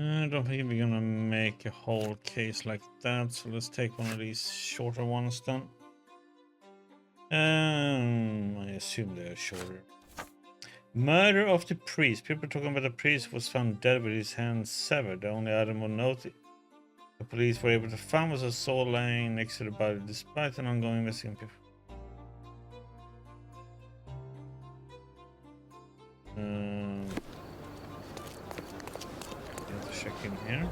I don't think we're gonna make a whole case like that, so let's take one of these shorter ones then. I assume they are shorter. Murder of the priest. People talking about the priest was found dead with his hands severed. The only item of note the police were able to find was a sword lying next to the body, despite an ongoing investigation. Check in here.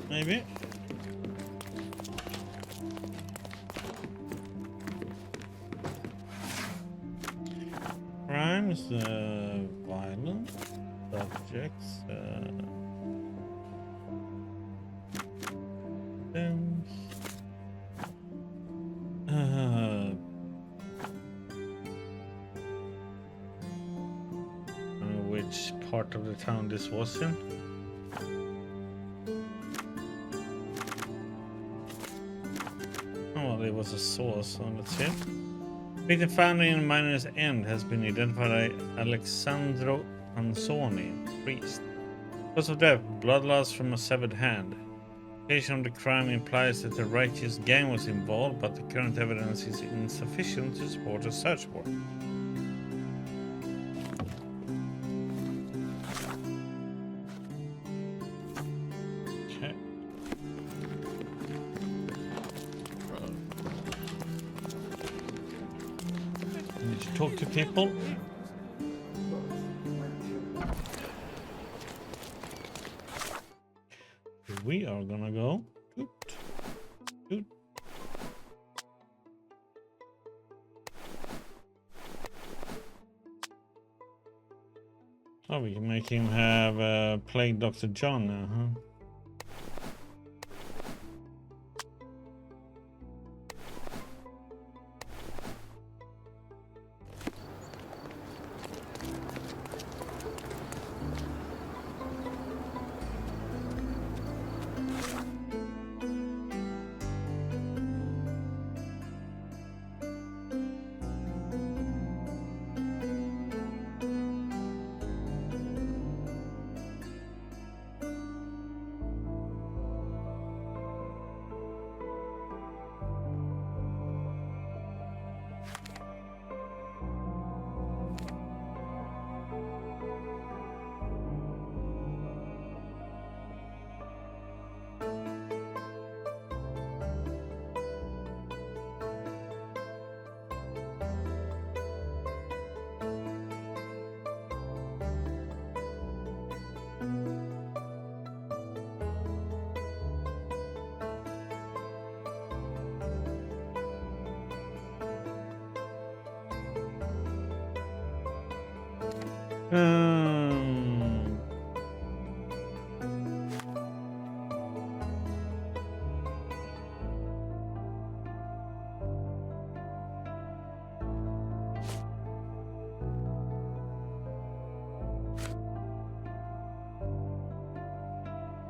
Maybe. Crimes, violence, subjects, things. Which part of the town this was in. Oh, well, it was a source, so let's see. Victim found in Miner's End has been identified as Alexandro Ansoni, priest. Cause of death, blood loss from a severed hand. Location of the crime implies that the righteous gang was involved, but the current evidence is insufficient to support a search warrant. Talk to people. We are gonna go. Toot. Oh, we can make him have Plague Dr. John now, huh?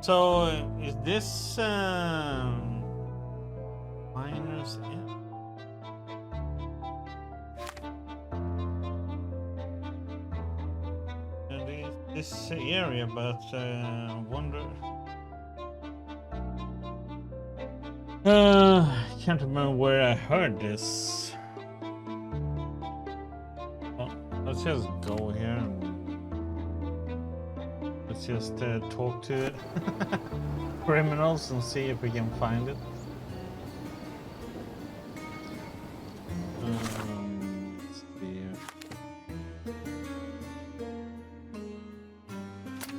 So is this Miner's End? This area, but wonder. Can't remember where I heard this. Well, let's just go here and let's just talk to criminals and see if we can find it. Let's see.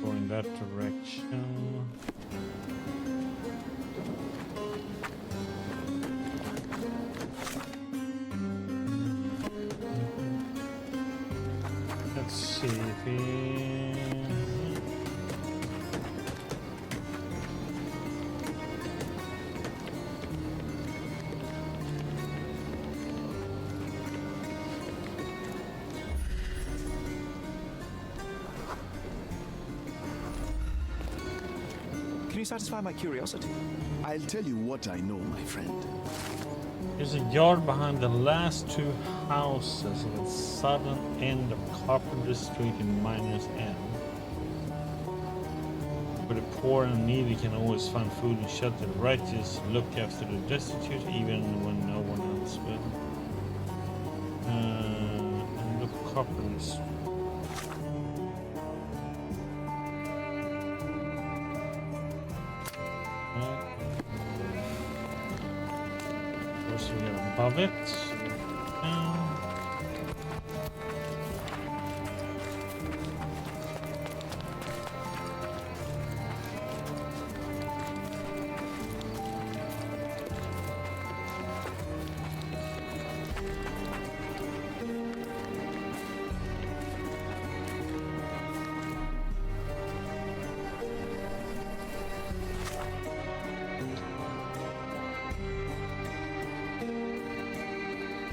Go in that direction. Let's see if he. Can you satisfy my curiosity? I'll tell you what I know, my friend. There's a yard behind the last two houses at the southern end of Carpenter Street in Miner's End. For the poor and needy can always find food and shelter. The righteous look after the destitute even when no one else will. And the coppers. Of course we are above it.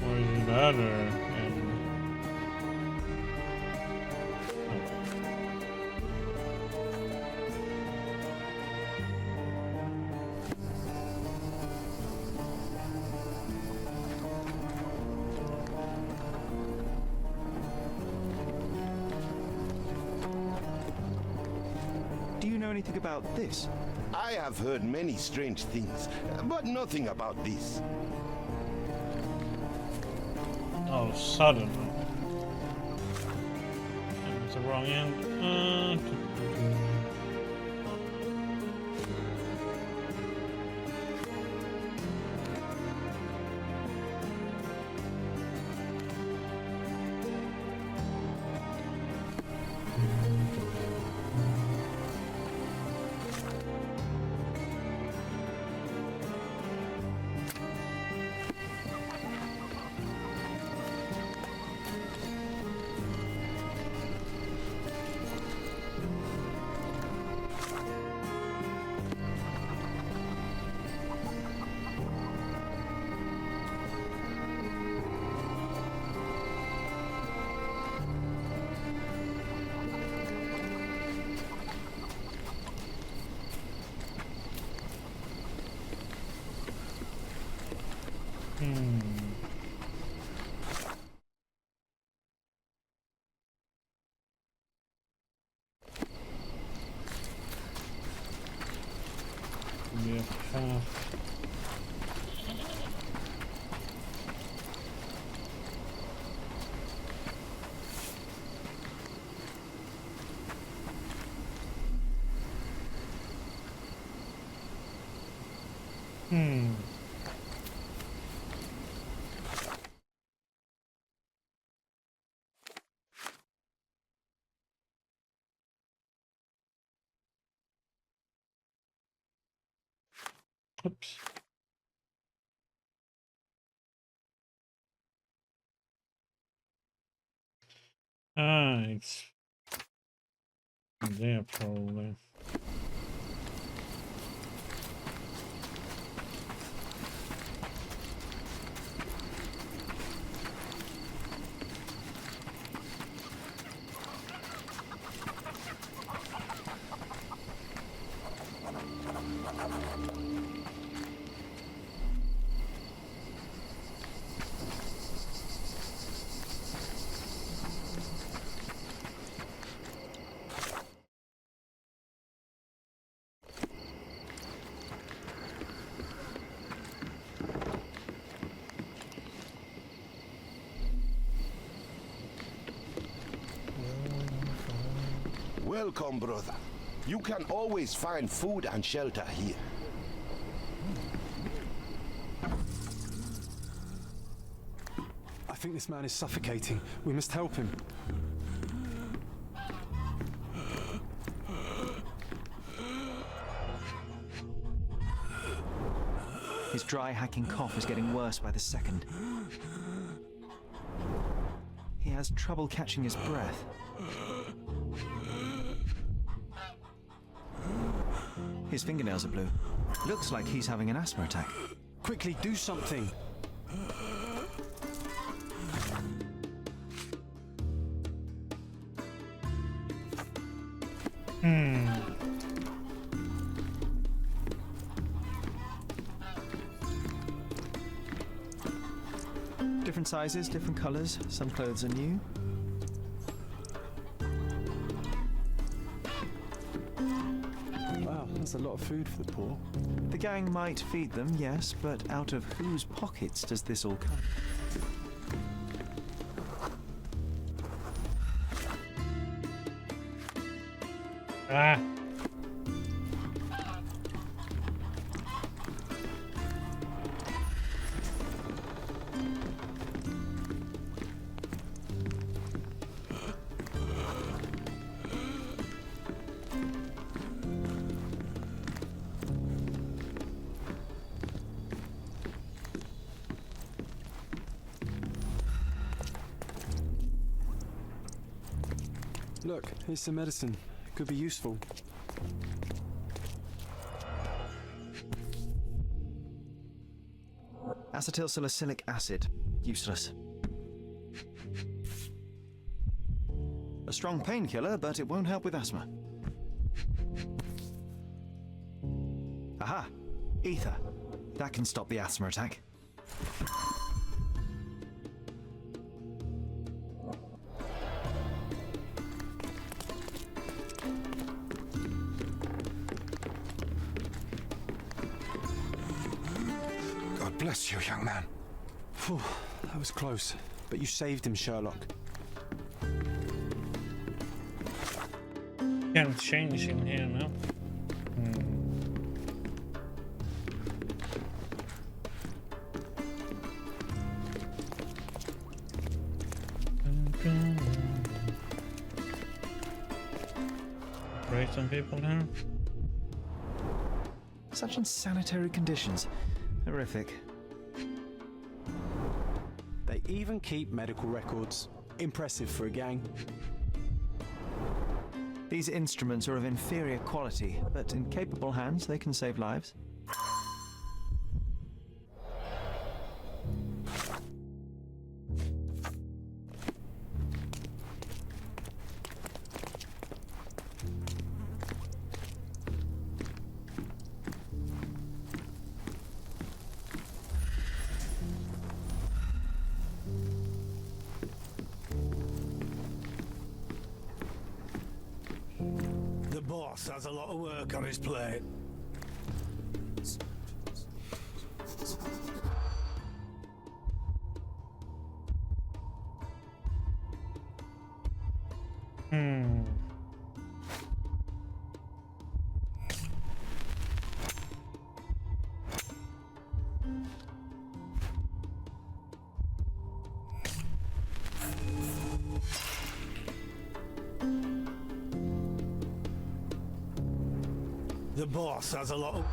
Or is it the other end? Do you know anything about this? I have heard many strange things, but nothing about this. Oh, suddenly. It's the wrong end. We have half. Oops. It's there probably. Welcome, brother. You can always find food and shelter here. I think this man is suffocating. We must help him. His dry, hacking cough is getting worse by the second. He has trouble catching his breath. His fingernails are blue. Looks like he's having an asthma attack. Quickly, do something. Different sizes, different colors. Some clothes are new. That's a lot of food for the poor. The gang might feed them, yes, but out of whose pockets does this all come? Ah. Look, here's some medicine. Could be useful. Acetylsalicylic acid. Useless. A strong painkiller, but it won't help with asthma. Aha! Ether. That can stop the asthma attack. God bless you, young man. Phew, that was close. But you saved him, Sherlock. Can't change in here now. Operate on people now. Such insanitary conditions. Horrific. They even keep medical records. Impressive for a gang. These instruments are of inferior quality, but in capable hands they can save lives. The boss has a lot of work on his plate. The boss has a lot of...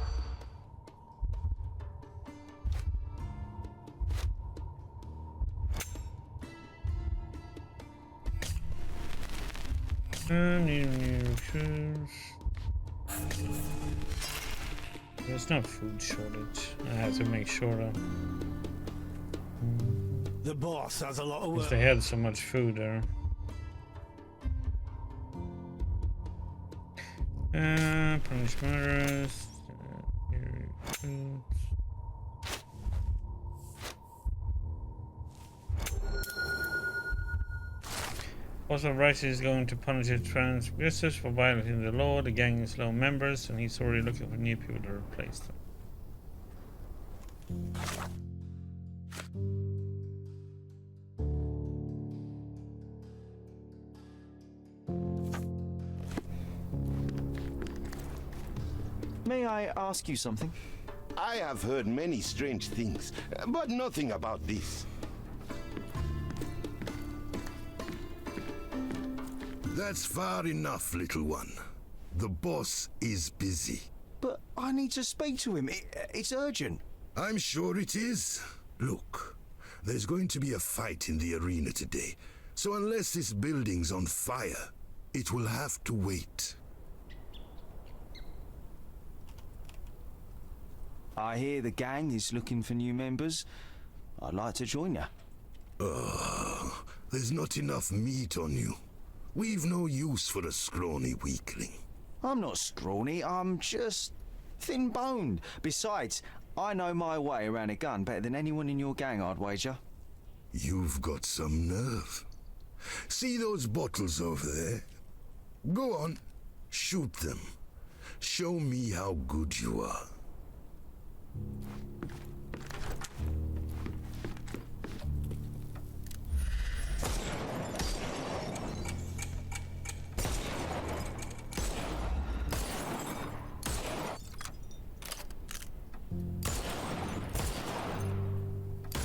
New shoes. There's no food shortage. I have to make sure that. The boss has a lot of Because work. they had so much food there. Punish murderers. Also, Rice is going to punish the transgressors for violating the law. The gang is low members, and he's already looking for new people to replace them. May I ask you something? I have heard many strange things, but nothing about this. That's far enough, little one. The boss is busy. But I need to speak to him. It's urgent. I'm sure it is. Look, there's going to be a fight in the arena today, so unless this building's on fire, it will have to wait. I hear the gang is looking for new members. I'd like to join you. There's not enough meat on you. We've no use for a scrawny weakling. I'm not scrawny, I'm just thin-boned. Besides, I know my way around a gun better than anyone in your gang, I'd wager. You've got some nerve. See those bottles over there? Go on, shoot them. Show me how good you are.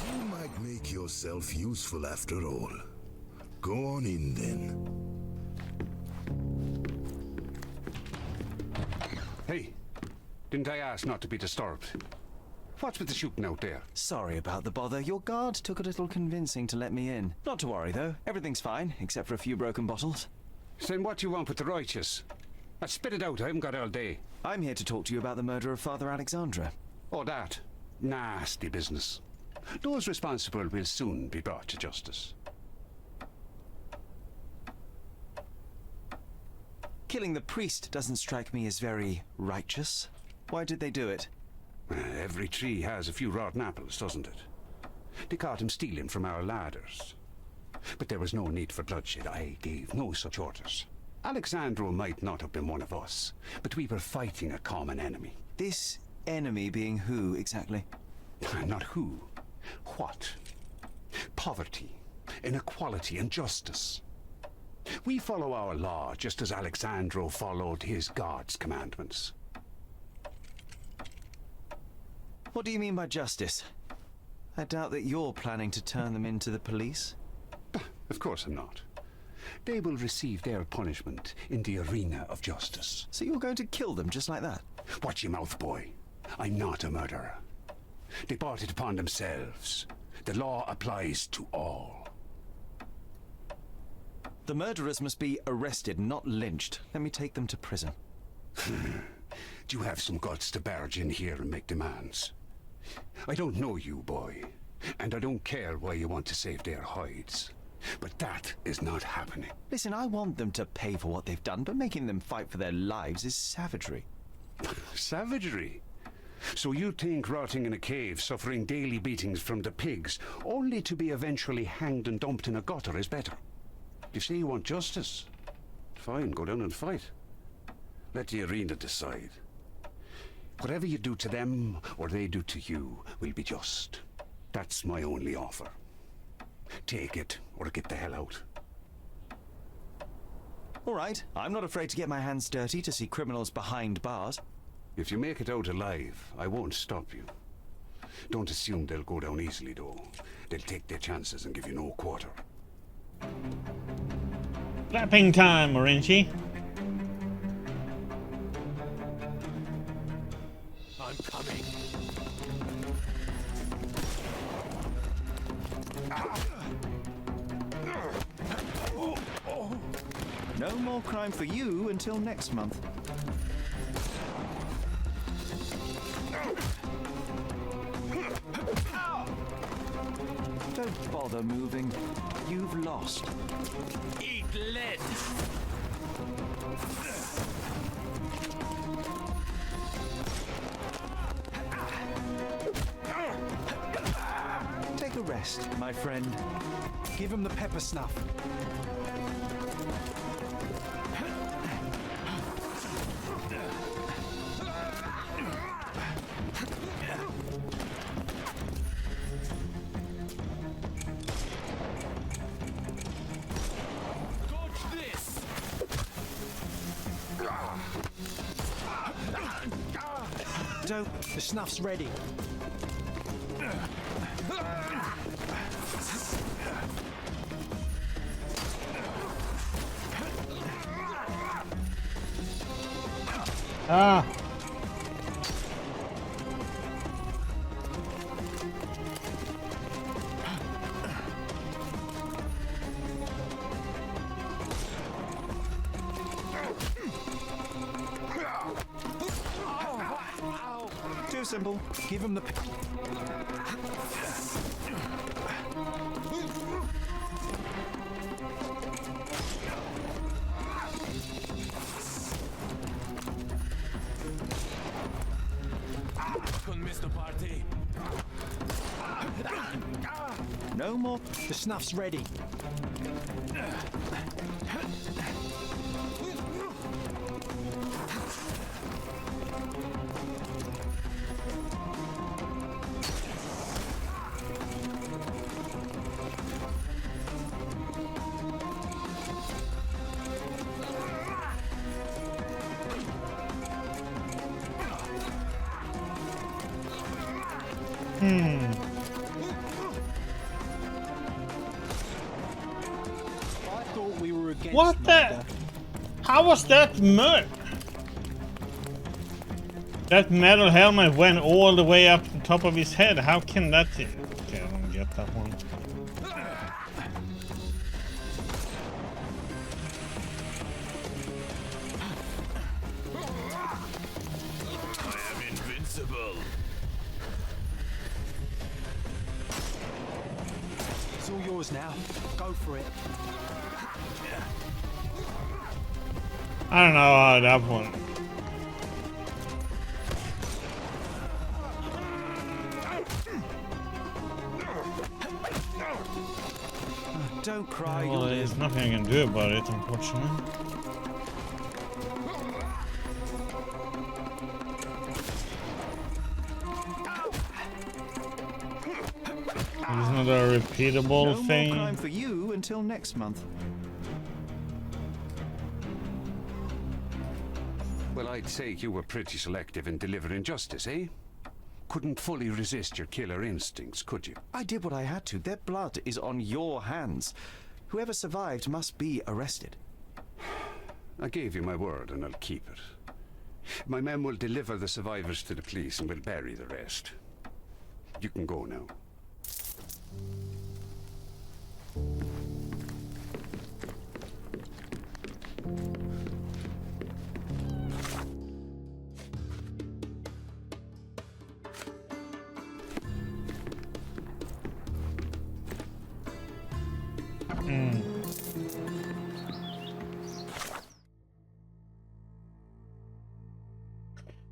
You might make yourself useful after all. Go on in then. Hey, didn't I ask not to be disturbed? What's with the shooting out there? Sorry about the bother. Your guard took a little convincing to let me in. Not to worry, though. Everything's fine, except for a few broken bottles. Then what do you want with the righteous? Spit it out, I haven't got all day. I'm here to talk to you about the murder of Father Alexandra. Oh, that. Nasty business. Those responsible will soon be brought to justice. Killing the priest doesn't strike me as very righteous. Why did they do it? Every tree has a few rotten apples, doesn't it? They caught him stealing from our ladders. But there was no need for bloodshed. I gave no such orders. Alexandro might not have been one of us, but we were fighting a common enemy. This enemy being who, exactly? Not who. What? Poverty, inequality, and justice. We follow our law just as Alexandro followed his God's commandments. What do you mean by justice? I doubt that you're planning to turn them into the police. Of course I'm not. They will receive their punishment in the arena of justice. So you're going to kill them just like that? Watch your mouth, boy. I'm not a murderer. They brought it upon themselves. The law applies to all. The murderers must be arrested, not lynched. Let me take them to prison. Do you have some guts to barge in here and make demands? I don't know you, boy, and I don't care why you want to save their hides. But that is not happening. Listen, I want them to pay for what they've done, but making them fight for their lives is savagery. Savagery? So you think rotting in a cave, suffering daily beatings from the pigs, only to be eventually hanged and dumped in a gutter is better? You say you want justice? Fine, go down and fight. Let the arena decide. Whatever you do to them, or they do to you, will be just. That's my only offer. Take it, or get the hell out. All right, I'm not afraid to get my hands dirty to see criminals behind bars. If you make it out alive, I won't stop you. Don't assume they'll go down easily, though. They'll take their chances and give you no quarter. Clapping time, Orange. I'm coming. No more crime for you until next month. Don't bother moving. You've lost. Eat lead! Take a rest, my friend. Give him the pepper snuff. The snuff's ready. Ah! Too simple. Give him the... Couldn't miss the party. No more. The snuff's ready. I thought we were against What the? murder. How was that murk? That metal helmet went all the way up to the top of his head. How can that? Okay, I don't get that one. I am invincible. It's all yours now. Go for it. I don't know how that one. Don't cry. Well, you'll there's live. nothing I can do about it, unfortunately. It's not a repeatable No more thing. crime for you until next month. Well, I'd say you were pretty selective in delivering justice, eh? Couldn't fully resist your killer instincts, could you? I did what I had to. Their blood is on your hands. Whoever survived must be arrested. I gave you my word, and I'll keep it. My men will deliver the survivors to the police and will bury the rest. You can go now.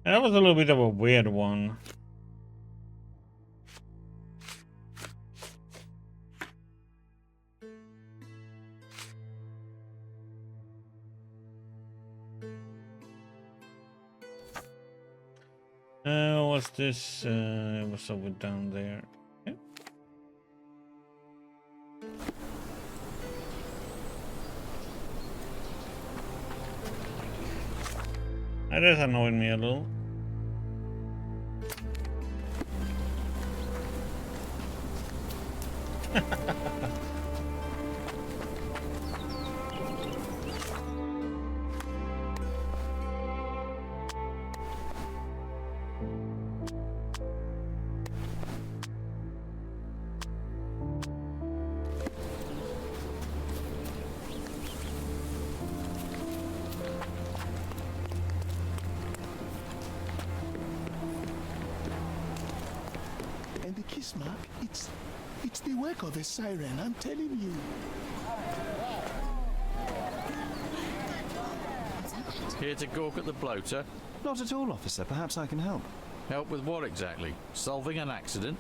That was a little bit of a weird one. What's this? What's over down there? Okay. That has annoyed me a little. And the kiss mark, it's the work of a siren, I'm telling you. Here to gawk at the bloater? Not at all, officer. Perhaps I can help. Help with what exactly? Solving an accident?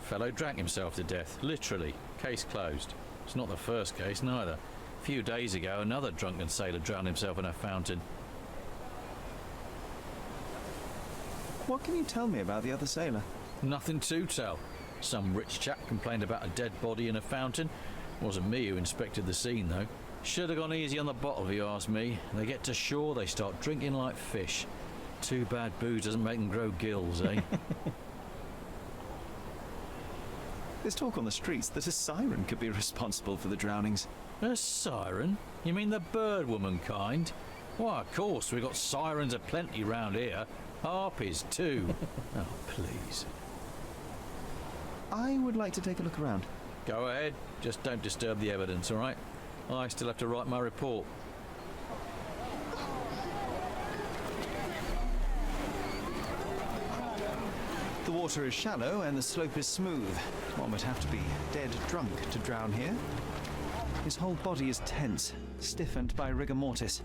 Fellow drank himself to death, literally. Case closed. It's not the first case, neither. A few days ago, another drunken sailor drowned himself in a fountain. What can you tell me about the other sailor? Nothing to tell. Some rich chap complained about a dead body in a fountain. Wasn't me who inspected the scene, though. Should have gone easy on the bottle, if you ask me. They get to shore, they start drinking like fish. Too bad booze doesn't make them grow gills, eh? There's talk on the streets that a siren could be responsible for the drownings. A siren? You mean the bird woman kind? Why, of course, we've got sirens aplenty round here. Harpies, too. Oh, please. I would like to take a look around. Go ahead. Just don't disturb the evidence, all right? I still have to write my report. The water is shallow and the slope is smooth. One would have to be dead drunk to drown here. His whole body is tense, stiffened by rigor mortis.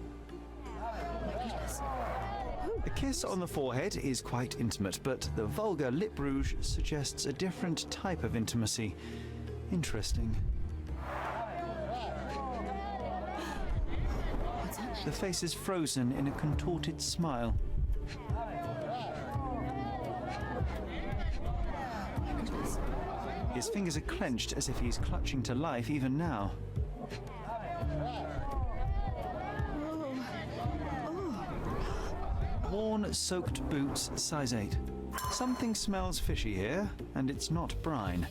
The kiss on the forehead is quite intimate, but the vulgar lip rouge suggests a different type of intimacy. Interesting. The face is frozen in a contorted smile. His fingers are clenched as if he's clutching to life even now. Worn, soaked boots, size 8. Something smells fishy here, and it's not brine.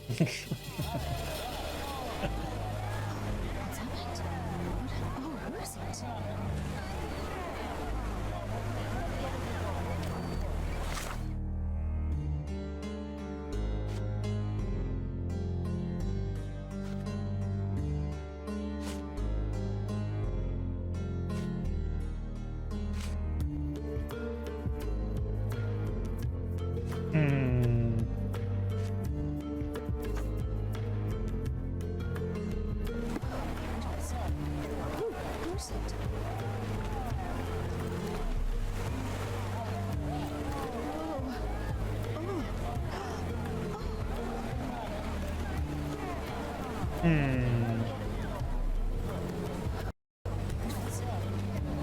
What's happened? Who is it? Who is it?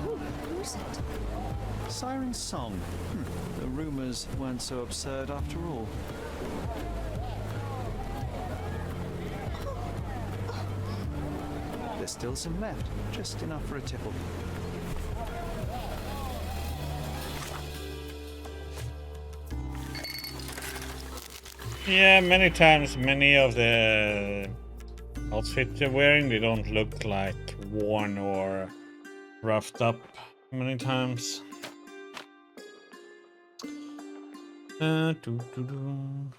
Who is it? Siren's song. The rumours weren't so absurd after all. There's still some left, just enough for a tipple. Yeah, many times, many of the outfits they're wearing, they don't look like worn or roughed up many times. Doo-doo-doo.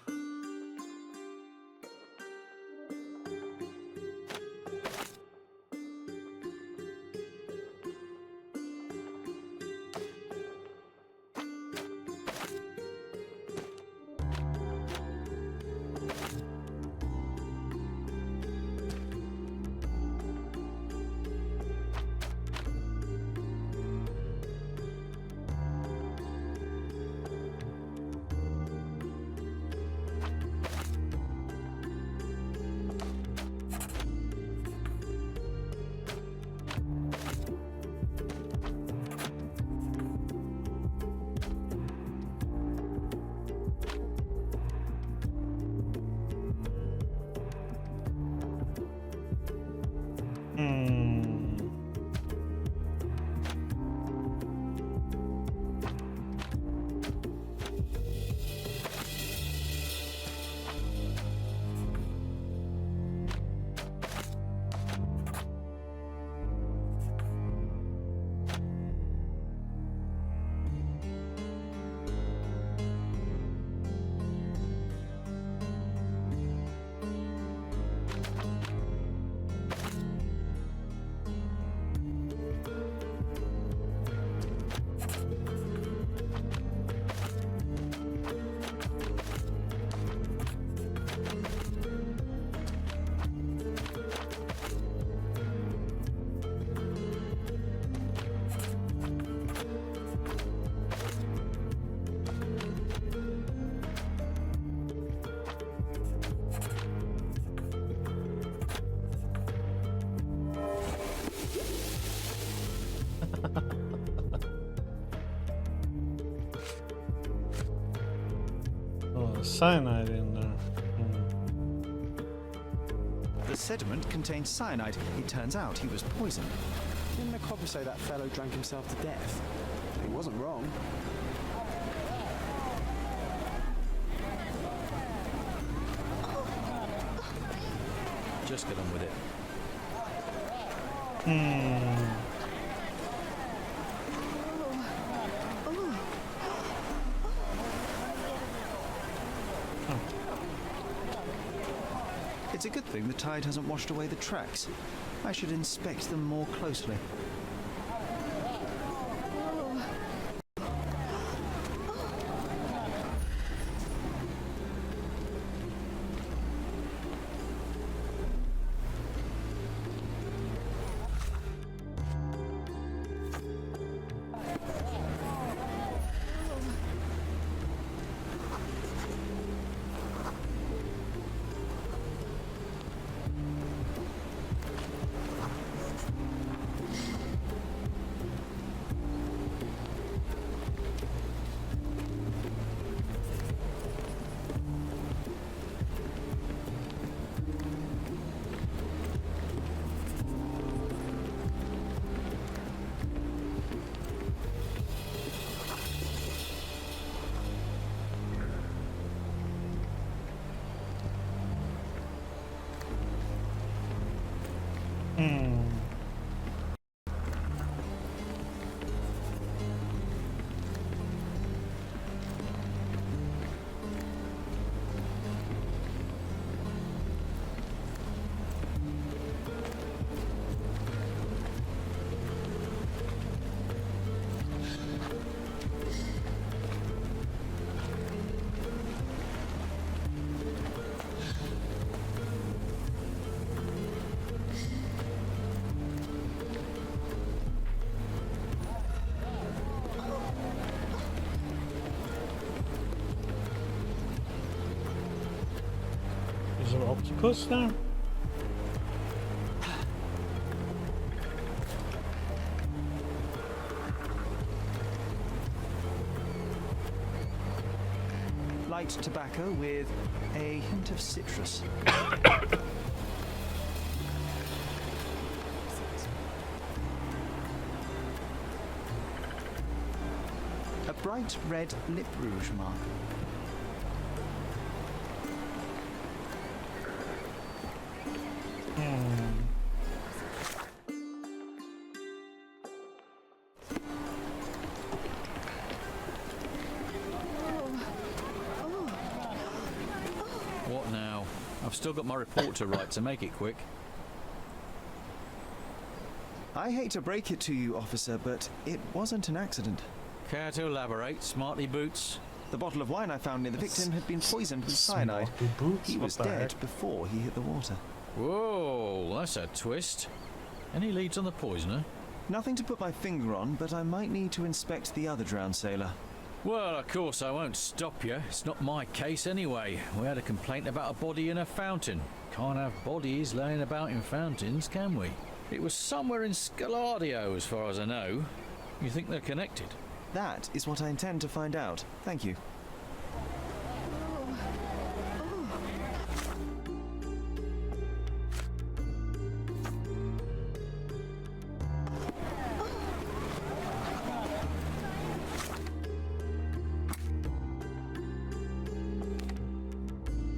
Cyanide in there. The sediment contained cyanide. It turns out he was poisoned. Didn't the copper say that fellow drank himself to death? He wasn't wrong. Just get on with it. It's a good thing the tide hasn't washed away the tracks. I should inspect them more closely. Is there octopus there? Light tobacco with a hint of citrus. A bright red lip rouge mark. What now? I've still got my report to write, so make it quick. I hate to break it to you, officer, but it wasn't an accident. Care to elaborate, smarty boots? The bottle of wine I found near the victim had been poisoned with cyanide. He was dead before he hit the water. Whoa, that's a twist. Any leads on the poisoner? Nothing to put my finger on, but I might need to inspect the other drowned sailor. Well, of course I won't stop you. It's not my case anyway. We had a complaint about a body in a fountain. Can't have bodies laying about in fountains, can we? It was somewhere in Scaladio, as far as I know. You think they're connected? That is what I intend to find out. Thank you.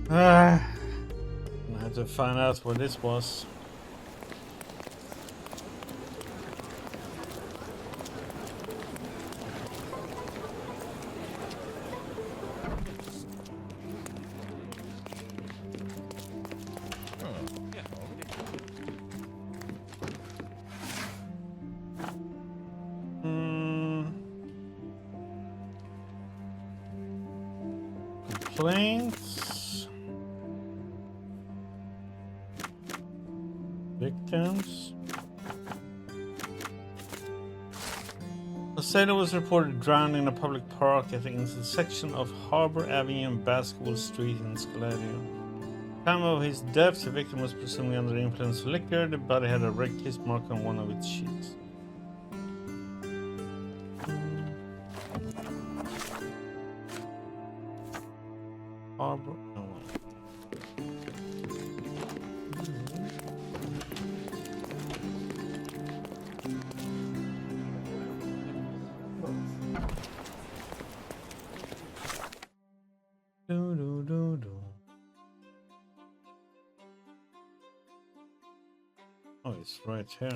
I had to find out what this was. Complaints. Victims. A sailor was reported drowned in a public park at the intersection of Harbour Avenue and Basketball Street in Scaladio. At the time of his death, the victim was presumably under the influence of liquor. The body had a red kiss mark on one of its sheets. Harbour. Oh, it's right here.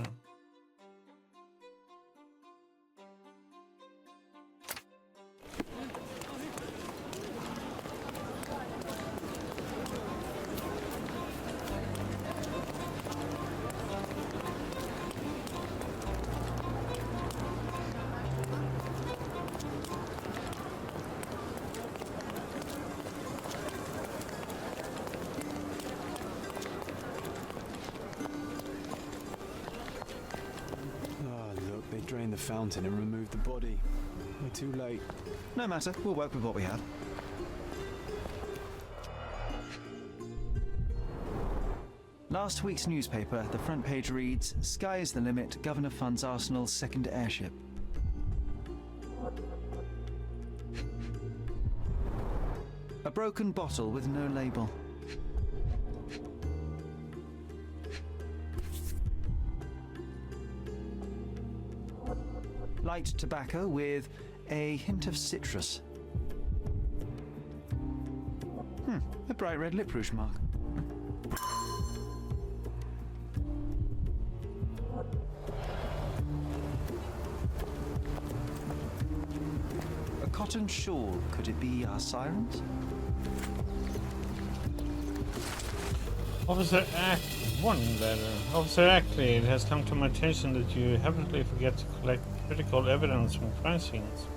Drain the fountain and remove the body. We're too late. No matter, we'll work with what we have. Last week's newspaper, the front page reads, "Sky is the limit, Governor funds Arsenal's second airship." A broken bottle with no label. Light tobacco with a hint of citrus. A bright red lip rouge mark. cotton shawl. Could it be our Sirens? Officer one letter. Officer Ackley, it has come to my attention that you habitually forget to collect critical evidence from crime scenes.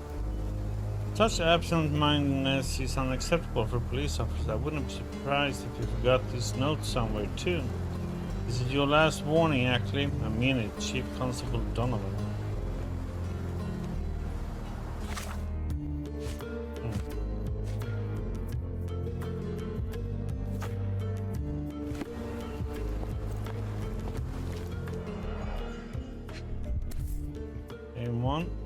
Such absent-mindedness is unacceptable for a police officer. I wouldn't be surprised if you forgot this note somewhere too. Is it your last warning, Ackley? I mean it, Chief Constable Donovan.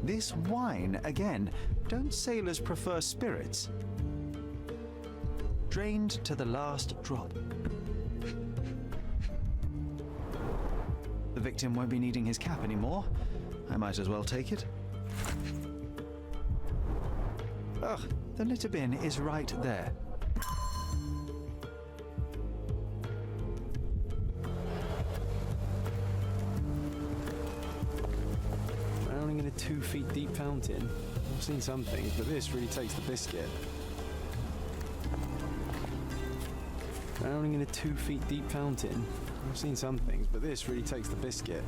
This wine again. Don't sailors prefer spirits? Drained to the last drop. The victim won't be needing his cap anymore. I might as well take it. Ugh, the litter bin is right there. In a 2 feet deep fountain. I've seen some things, but this really takes the biscuit. Drowning in a 2 feet deep fountain. I've seen some things, but this really takes the biscuit.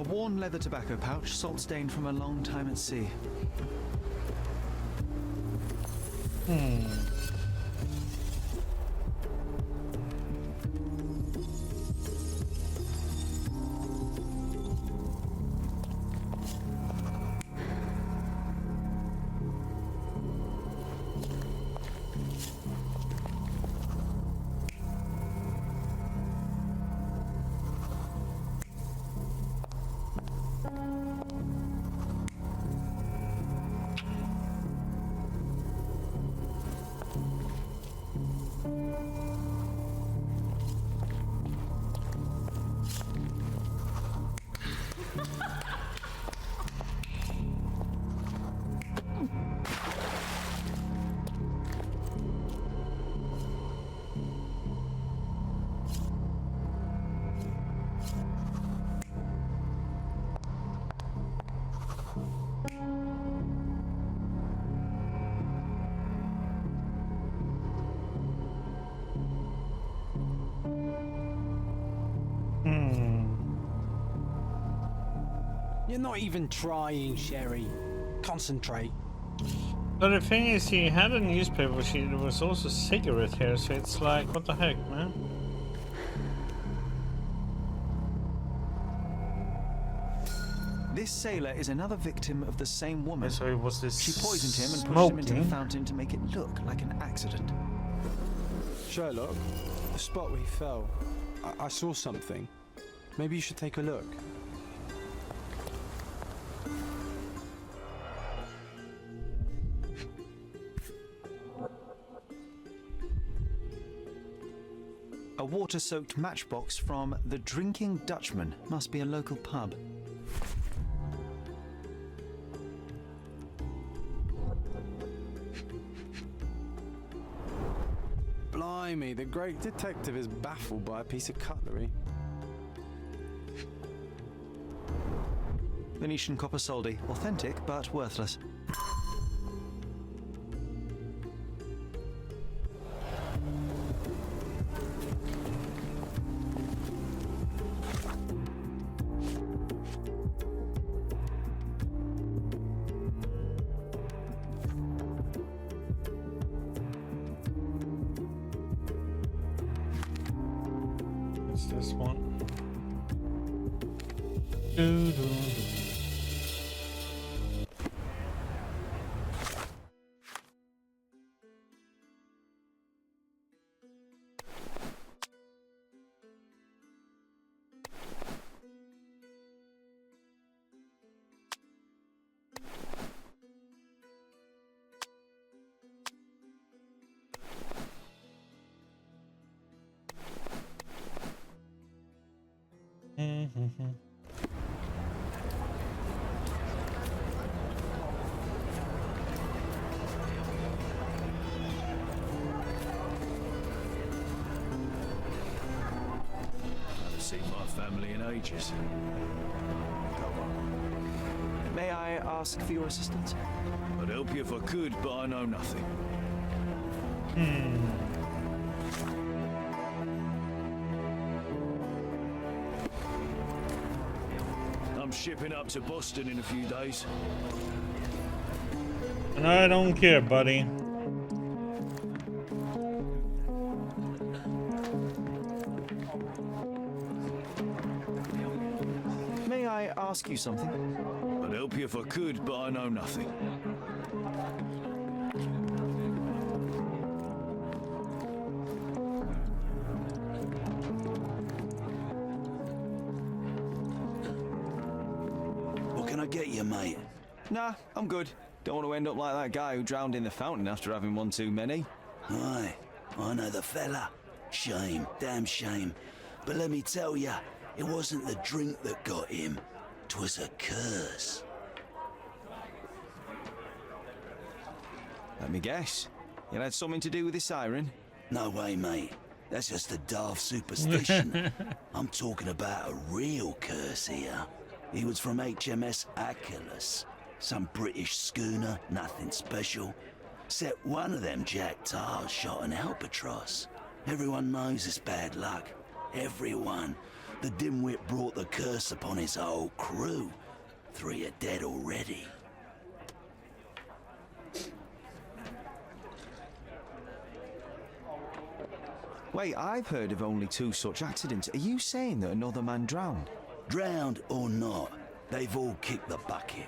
Worn leather tobacco pouch, salt stained from a long time at sea. You're not even trying, Sherry. Concentrate. But the thing is, he had a newspaper sheet. There was also a cigarette here, so it's like, what the heck, man? This sailor is another victim of the same woman. So it was this She poisoned him and pushed him into the fountain to make it look like an accident. Sherlock, the spot where he fell. I saw something. Maybe you should take a look. A water-soaked matchbox from the Drinking Dutchman. Must be a local pub. Blimey, the great detective is baffled by a piece of cutlery. Venetian copper soldi. Authentic, but worthless. This one. Do, do, do. Haven't seen my family in ages. Go on. May I ask for your assistance? I'd help you if I could, but I know nothing. I'm shipping up to Boston in a few days. And I don't care, buddy. May I ask you something? I'd help you if I could, but I know nothing. What can I get you, mate? Nah, I'm good. Don't want to end up like that guy who drowned in the fountain after having one too many. Aye, I know the fella. Shame, damn shame. But let me tell ya, it wasn't the drink that got him. 'Twas a curse. Let me guess. It had something to do with the siren? No way, mate. That's just a daft superstition. I'm talking about a real curse here. He was from HMS Achilles. Some British schooner, nothing special. Except one of them Jack Tars shot an albatross. Everyone knows it's bad luck. Everyone. The dimwit brought the curse upon his whole crew. 3 are dead already. Wait, I've heard of only 2 such accidents. Are you saying that another man drowned? Drowned or not, they've all kicked the bucket.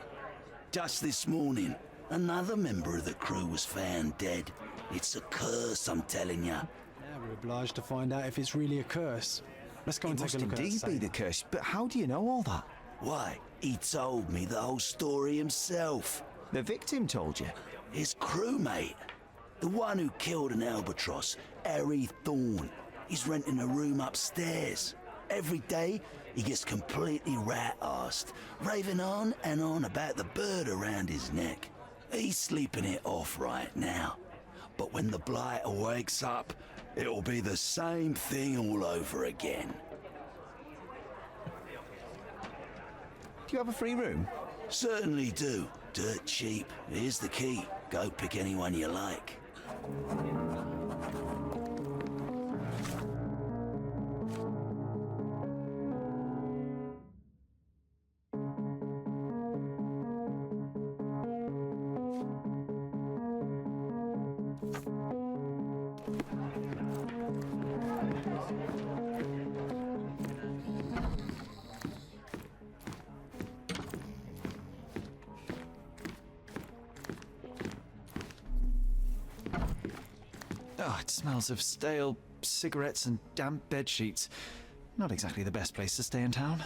Just this morning, another member of the crew was found dead. It's a curse, I'm telling ya. Now we're obliged to find out if it's really a curse. Let's go and It take a must look at that indeed be safe. the curse, but how do you know all that? Why, he told me the whole story himself. The victim told you? His crewmate. The one who killed an albatross, Harry Thorne. He's renting a room upstairs. Every day, he gets completely rat-arsed, raving on and on about the bird around his neck. He's sleeping it off right now. But when the blighter wakes up, it'll be the same thing all over again. Do you have a free room? Certainly do. Dirt cheap. Here's the key. Go pick anyone you like. Oh, it smells of stale cigarettes and damp bed sheets. Not exactly the best place to stay in town.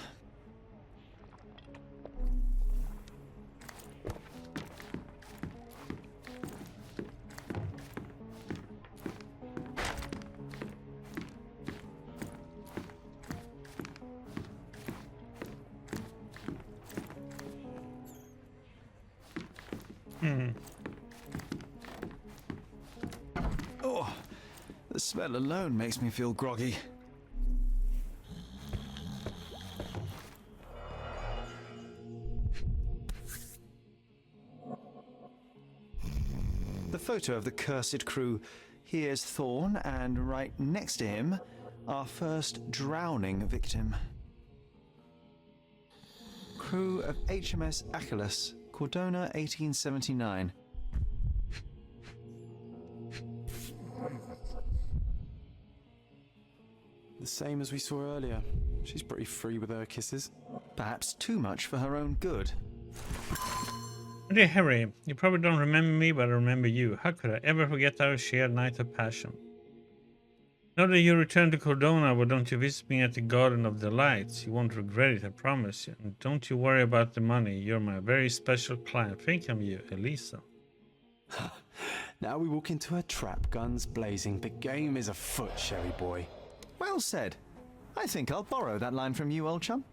Oh, the smell alone makes me feel groggy. The photo of the cursed crew. Here's Thorne, and right next to him, our first drowning victim. Crew of HMS Achilles, Cardona, 1879. The same as we saw earlier. She's pretty free with her kisses. Perhaps too much for her own good. Dear Harry, you probably don't remember me, but I remember you. How could I ever forget our shared night of passion? Now that you return to Cardona, why don't you visit me at the Garden of Delights? You won't regret it, I promise you. And don't you worry about the money. You're my very special client. Think of you, Elisa. Now we walk into a trap, guns blazing. The game is afoot, Sherry boy. Well said. I think I'll borrow that line from you, old chum.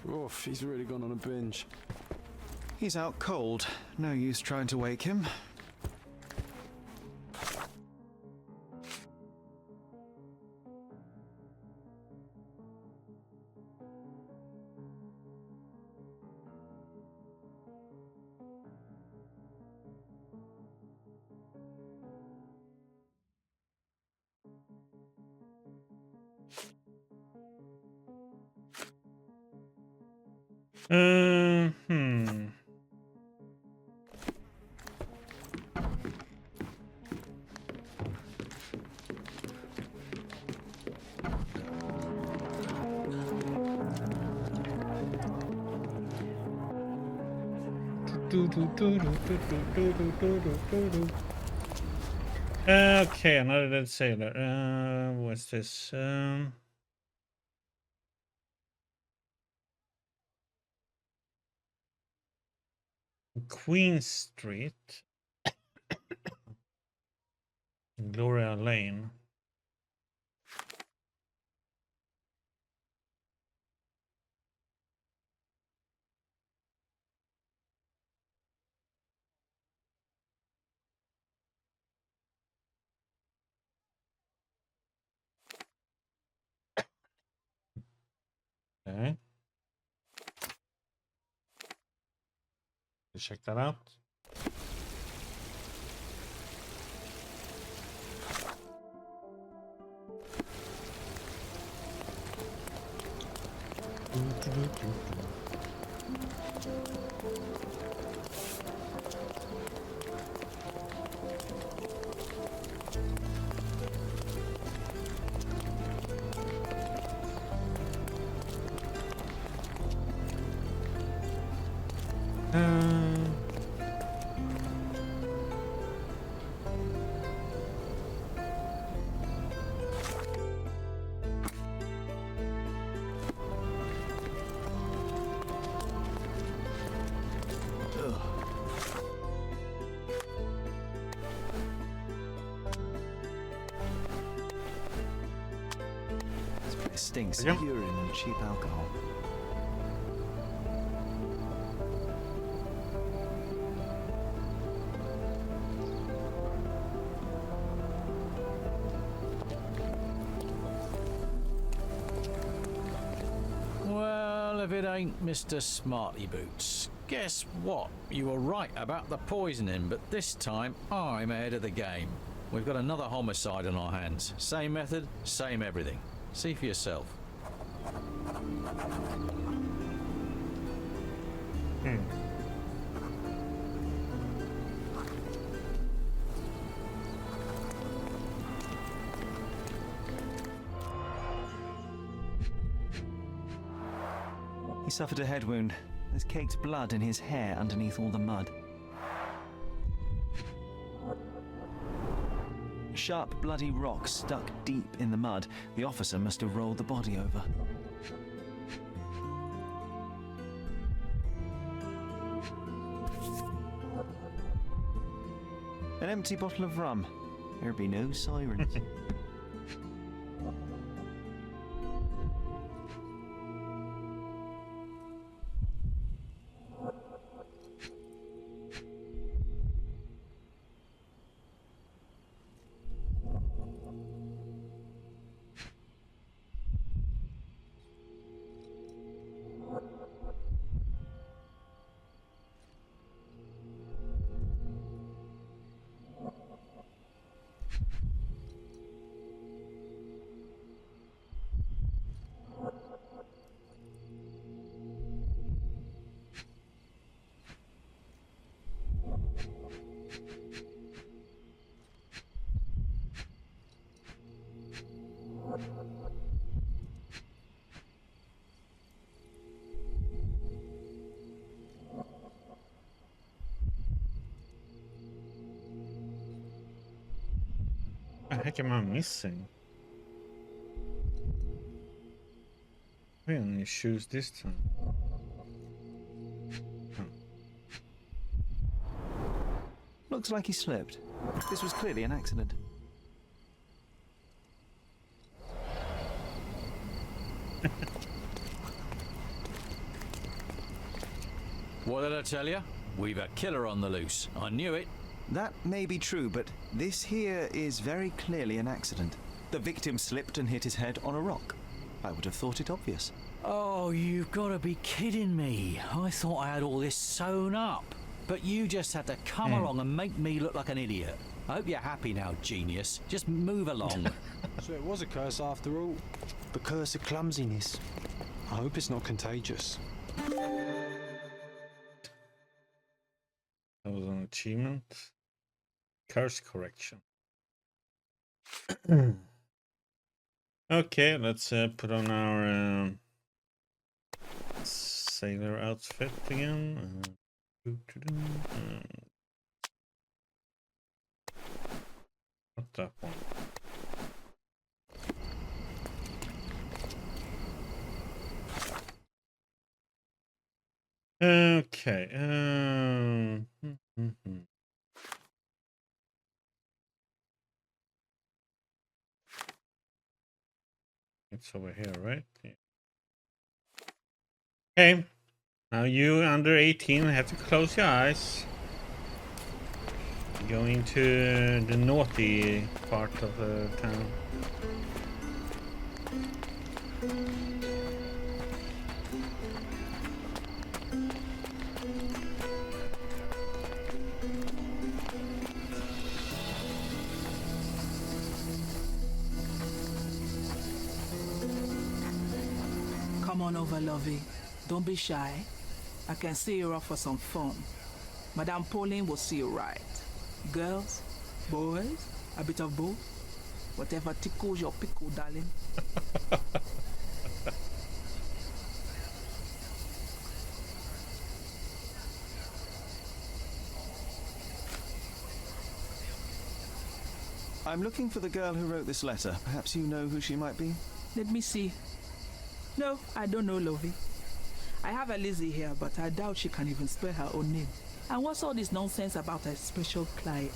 Oof, he's really gone on a binge. He's out cold. No use trying to wake him. Hmm. Okay, another dead sailor. What's this? Queen Street, Gloria Lane. Okay. Let's check that out. It stinks of urine and cheap alcohol. Well, if it ain't Mr. Smarty Boots. Guess what? You were right about the poisoning, but this time I'm ahead of the game. We've got another homicide on our hands. Same method, same everything. See for yourself. He suffered a head wound. There's caked blood in his hair underneath all the mud. Sharp, bloody rocks stuck deep in the mud. The officer must have rolled the body over. An empty bottle of rum. There'd be no sirens. What the heck am I missing? I didn't choose this time. Looks like he slipped. This was clearly an accident. What did I tell you? We've a killer on the loose. I knew it. That may be true, but this here is very clearly an accident. The victim slipped and hit his head on a rock. I would have thought it obvious. Oh, you've got to be kidding me. I thought I had all this sewn up. But you just had to come along and make me look like an idiot. I hope you're happy now, genius. Just move along. So it was a curse after all. The curse of clumsiness. I hope it's not contagious. That was an achievement. Curse correction. Okay, let's put on our sailor outfit again. Not that one. Okay. It's over here, right? Yeah. Okay. Now you under 18 have to close your eyes. Go into the naughty part of the town. Come on over, lovey. Don't be shy. I can see you're off for some fun. Madame Pauline will see you right. Girls, boys, a bit of both. Whatever tickles your pickle, darling. I'm looking for the girl who wrote this letter. Perhaps you know who she might be? Let me see. No, I don't know, lovey. I have a Lizzie here, but I doubt she can even spell her own name. And what's all this nonsense about a special client?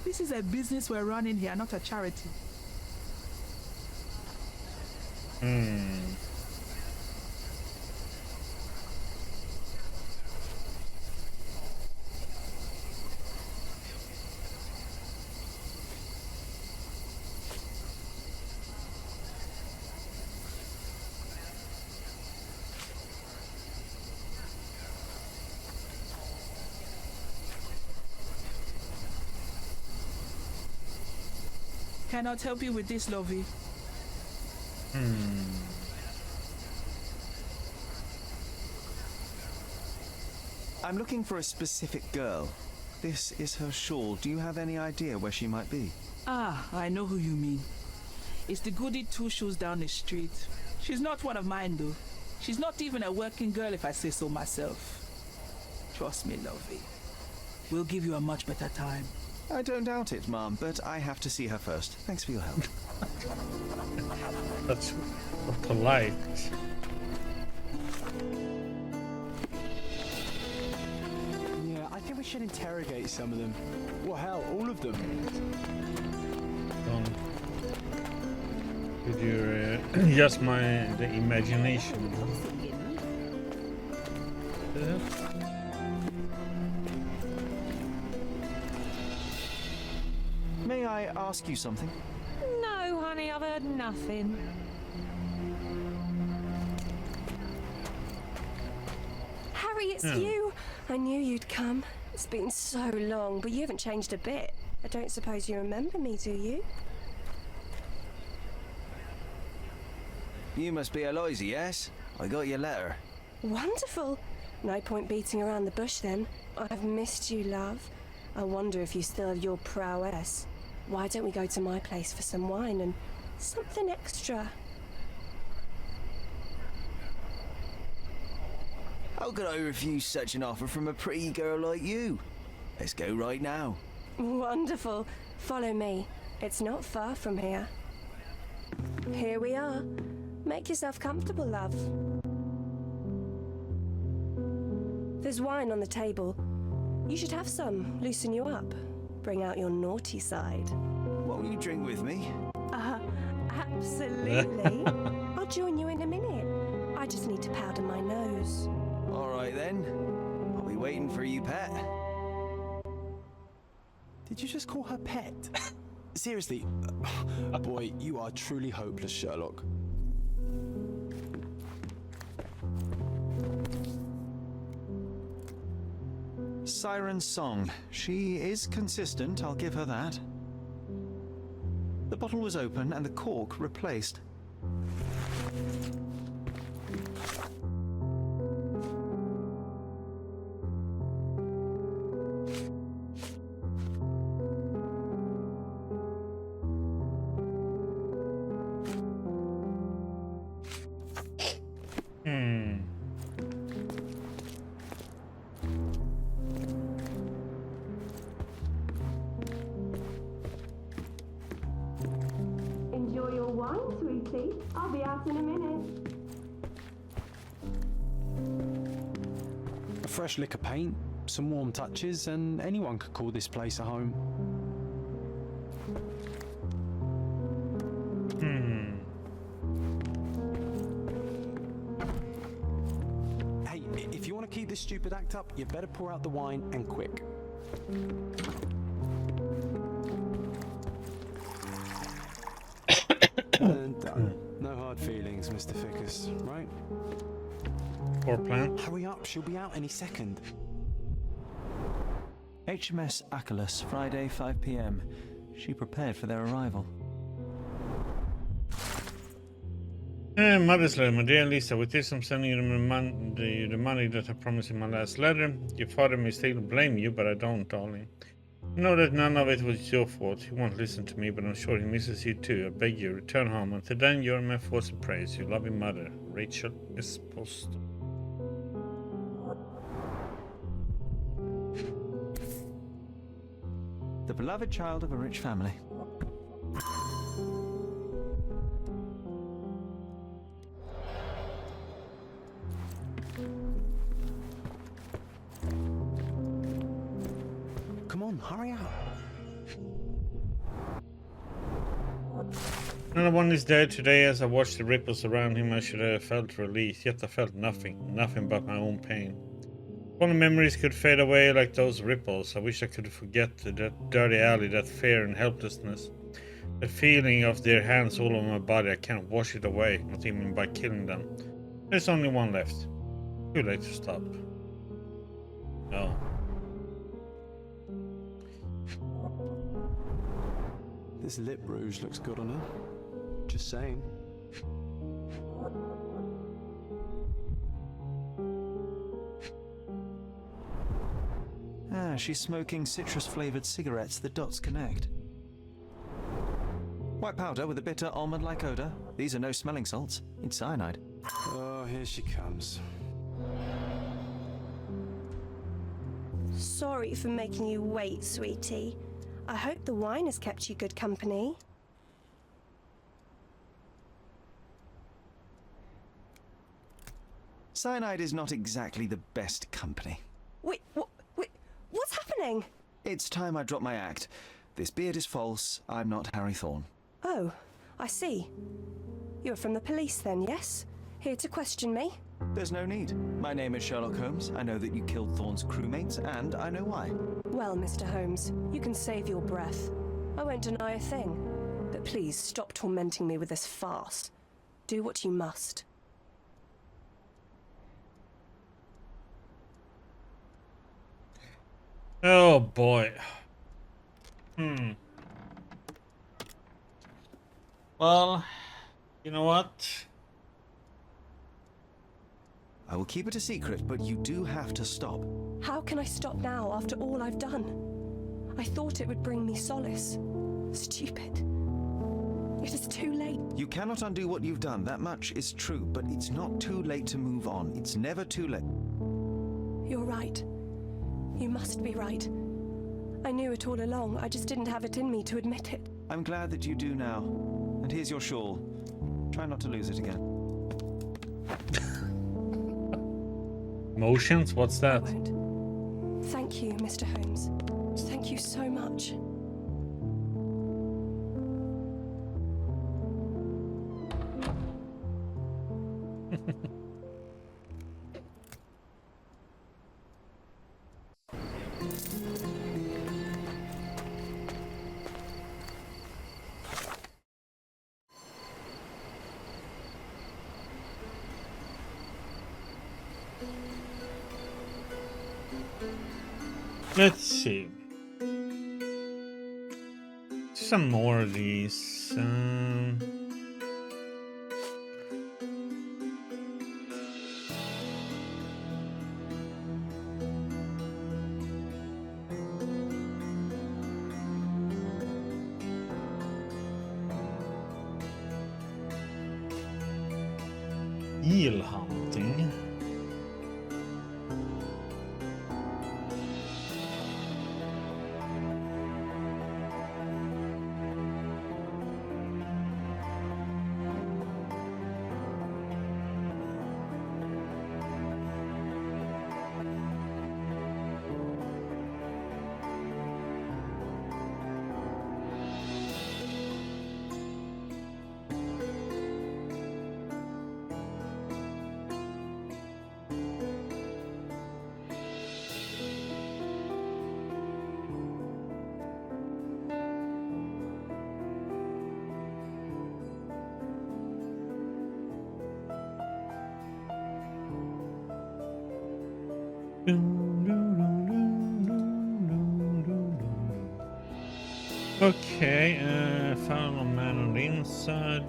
This is a business we're running here, not a charity. Cannot help you with this, lovey. I'm looking for a specific girl. This is her shawl. Do you have any idea where she might be? Ah, I know who you mean. It's the goody two shoes down the street. She's not one of mine, though. She's not even a working girl, if I say so myself. Trust me, lovey. We'll give you a much better time. I don't doubt it, Mom, but I have to see her first. Thanks for your help. That's polite. Yeah, I think we should interrogate some of them. Well, hell, all of them. Could you just the imagination? May I ask you something? No, honey, I've heard nothing. Harry, it's you. I knew you'd come. It's been so long, but you haven't changed a bit. I don't suppose you remember me, do you? You must be Eloise, yes? I got your letter. Wonderful. No point beating around the bush then. I've missed you, love. I wonder if you still have your prowess. Why don't we go to my place for some wine and something extra? How could I refuse such an offer from a pretty girl like you? Let's go right now. Wonderful. Follow me. It's not far from here. Here we are. Make yourself comfortable, love. There's wine on the table. You should have some, loosen you up. Bring out your naughty side. Won't you drink with me? Absolutely. I'll join you in a minute. I just need to powder my nose. All right then. I'll be waiting for you, pet. Did you just call her pet? Seriously, boy, you are truly hopeless, Sherlock. Siren's song. She is consistent, I'll give her that. The bottle was open and the cork replaced. Enjoy your wine, sweetie. I'll be out in a minute. A fresh lick of paint, some warm touches, and anyone could call this place a home. Hey, if you want to keep this stupid act up, you better pour out the wine and quick. And done. No hard feelings, Mr. Ficus, right? Poor plan. Hurry up, she'll be out any second. HMS Achilles, Friday, 5 p.m. She prepared for their arrival. Mother's letter, my dear Lisa, with this I'm sending you the money that I promised in my last letter. Your father may still blame you, but I don't, darling. I know that none of it was your fault. He won't listen to me, but I'm sure he misses you too. I beg you, return home. Until then, you're my force of praise. Your loving mother, Rachel Esposito. The beloved child of a rich family. Come on, hurry up. Another one is dead today. As I watched the ripples around him, I should have felt relief, yet I felt nothing but my own pain. All the memories could fade away like those ripples. I wish I could forget that dirty alley, that fear and helplessness. The feeling of their hands all over my body, I can't wash it away, not even by killing them. There's only one left. Too late to stop. No. This lip rouge looks good on her. Just saying. Ah, she's smoking citrus-flavored cigarettes. The dots connect. White powder with a bitter almond-like odor. These are no smelling salts. It's cyanide. Oh, here she comes. Sorry for making you wait, sweetie. I hope the wine has kept you good company. Cyanide is not exactly the best company. Wait, what's happening? It's time I drop my act. This beard is false. I'm not Harry Thorne. Oh, I see. You're from the police then, yes? Here to question me? There's no need. My name is Sherlock Holmes. I know that you killed Thorne's crewmates, and I know why. Well, Mr. Holmes, you can save your breath. I won't deny a thing. But please stop tormenting me with this farce. Do what you must. Oh boy. Well, you know what? I will keep it a secret, but you do have to stop. How can I stop now after all I've done? I thought it would bring me solace. Stupid. It is too late. You cannot undo what you've done. That much is true, but it's not too late to move on. It's never too late. You're right. You must be right. I knew it all along. I just didn't have it in me to admit it. I'm glad that you do now. And here's your shawl. Try not to lose it again. Motions? What's that? I won't. Thank you, Mr. Holmes. Thank you so much. Let's see. Some more of these. Eel hunting. Okay, found a man on the inside.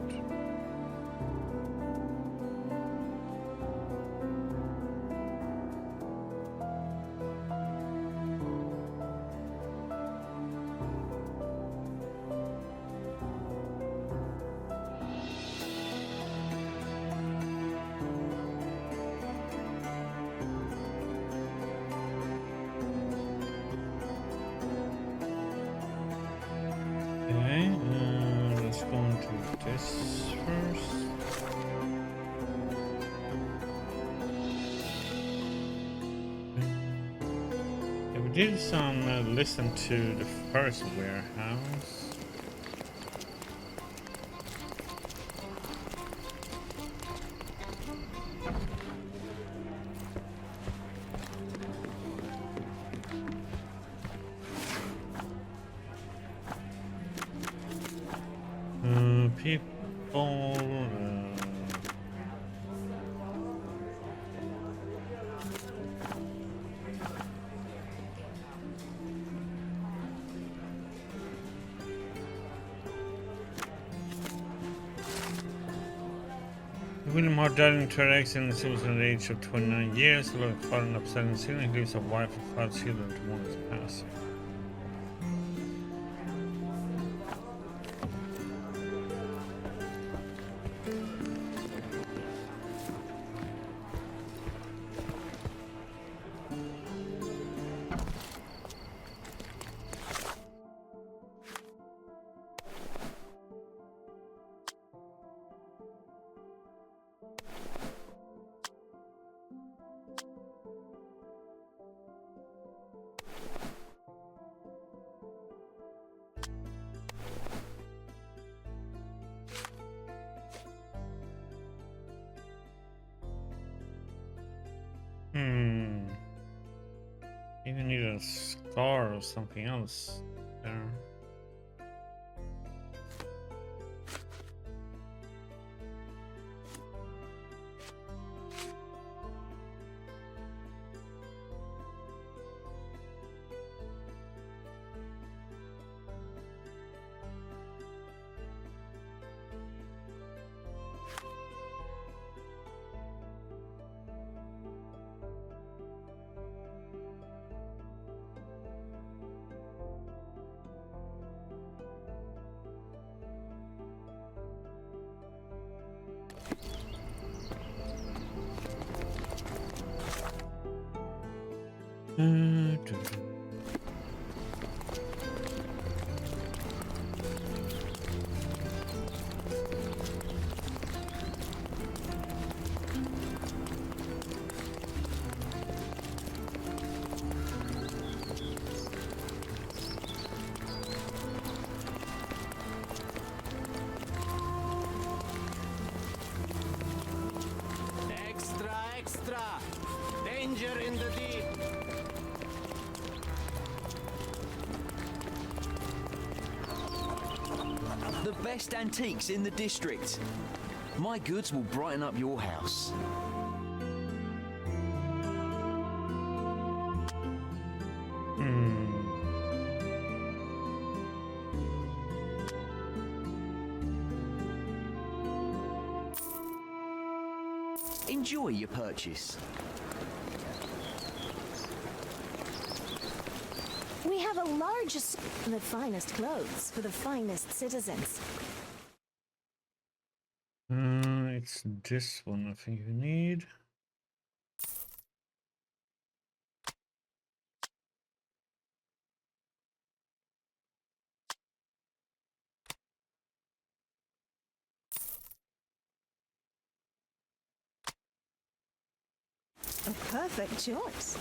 Okay, let's go into this first. Yeah, we did some listen to the first warehouse. People. William Hart died in a accident. He was at the age of 29 years. He lived father and upsetting ceiling. He leaves a wife and 5 children to mourn his passing. Maybe need a scar or something else there. The best antiques in the district. My goods will brighten up your house. Enjoy your purchase. We have a large assortment of the finest clothes for the finest citizens. It's this one I think you need. A perfect choice.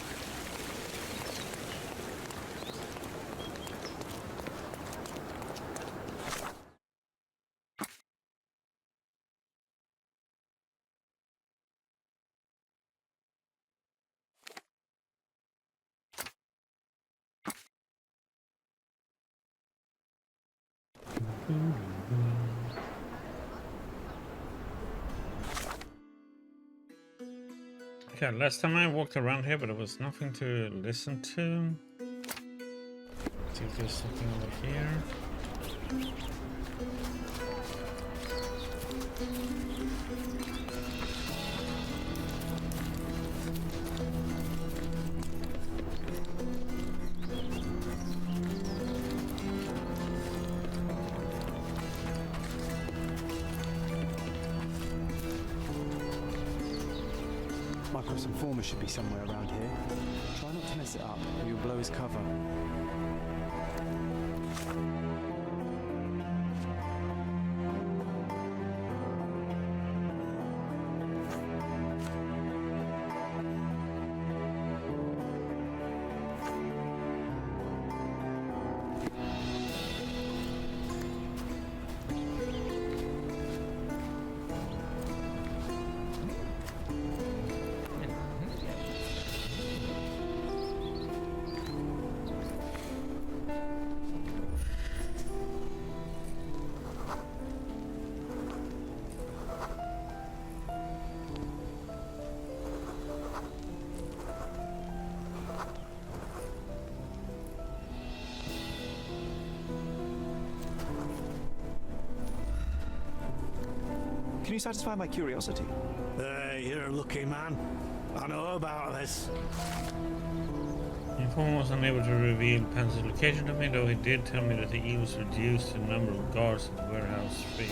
Okay, last time I walked around here, but there was nothing to listen to. See if there's something over here. Micros Informer should be somewhere around here. Try not to mess it up, or you'll blow his cover. Can you satisfy my curiosity? You're a lucky man. I know about this. The informant was unable to reveal Panzer's location to me, though he did tell me that the evil's reduced the number of guards in the warehouse fee.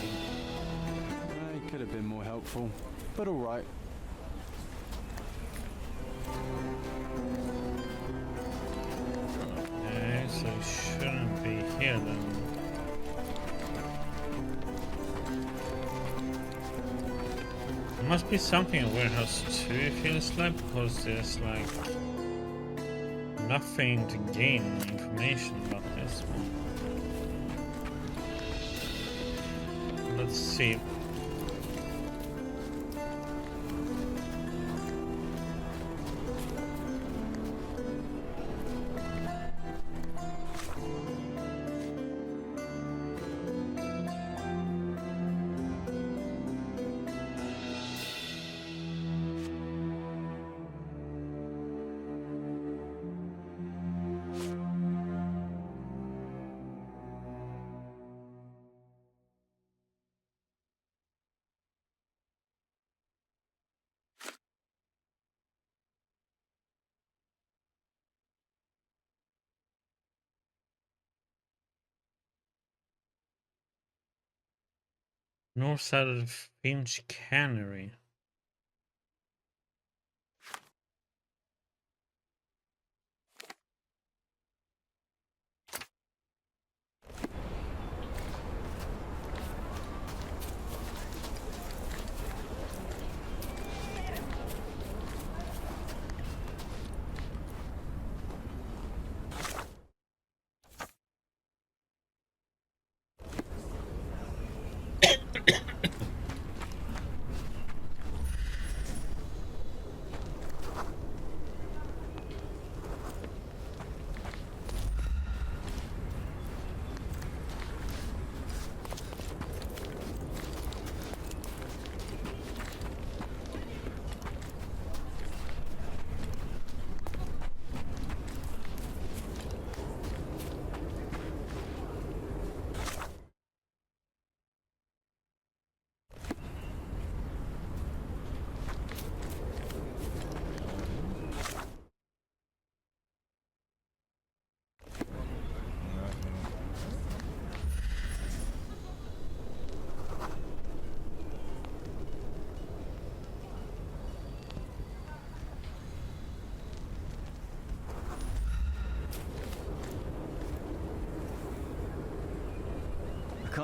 He could have been more helpful, but all right. Okay, so it shouldn't be here then. There must be something in warehouse 2, it feels like, because there's like nothing to gain information about this one. Let's see. North side of the Finch Cannery.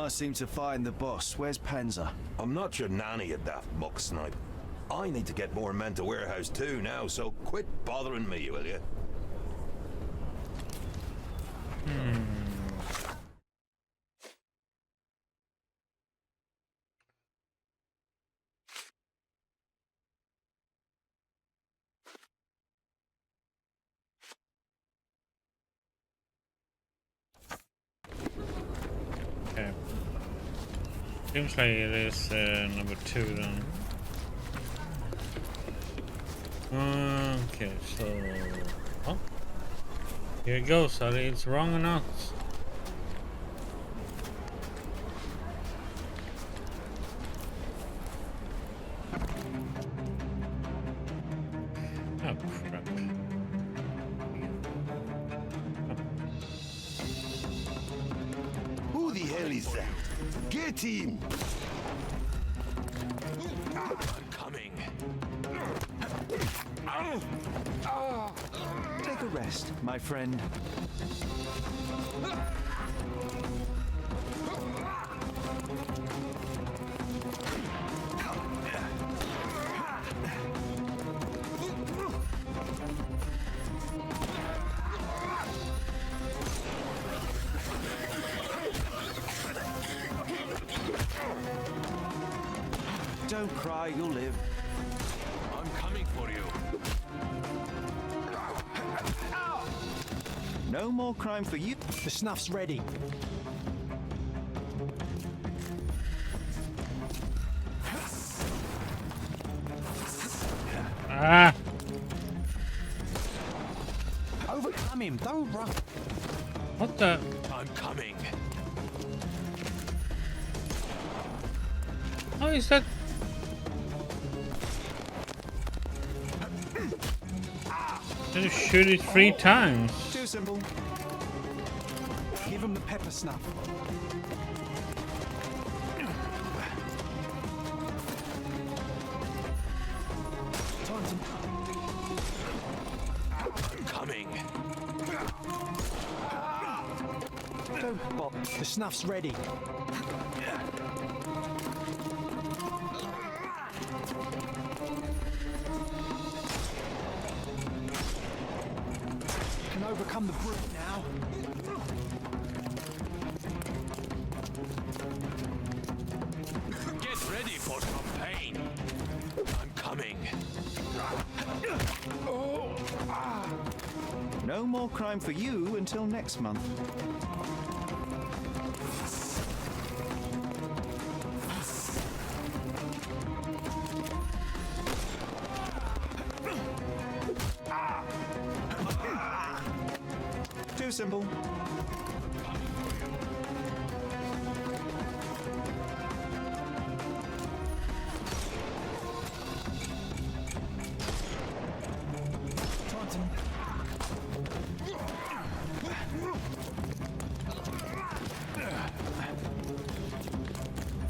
can't seem to find the boss. Where's Panzer? I'm not your nanny at that muck snipe. I need to get more men to warehouse too now, so quit bothering me, will you? Okay. Seems like it is number 2 then. Okay, so oh, here it goes. Are it's wrong or not? Oh crap! Who the hell is that? Get him! I'm coming. Take a rest, my friend. Don't cry, you'll live. I'm coming for you. No more crime for you. The snuff's ready. Ah! Overcome him, don't run. What the? I'm coming. How is that? Did you shoot it 3 times? Too simple. Give him the pepper snuff. I'm coming. Don't bother. The snuff's ready. Can overcome the brute now. Get ready for some pain. I'm coming. No more crime for you until next month. Too simple.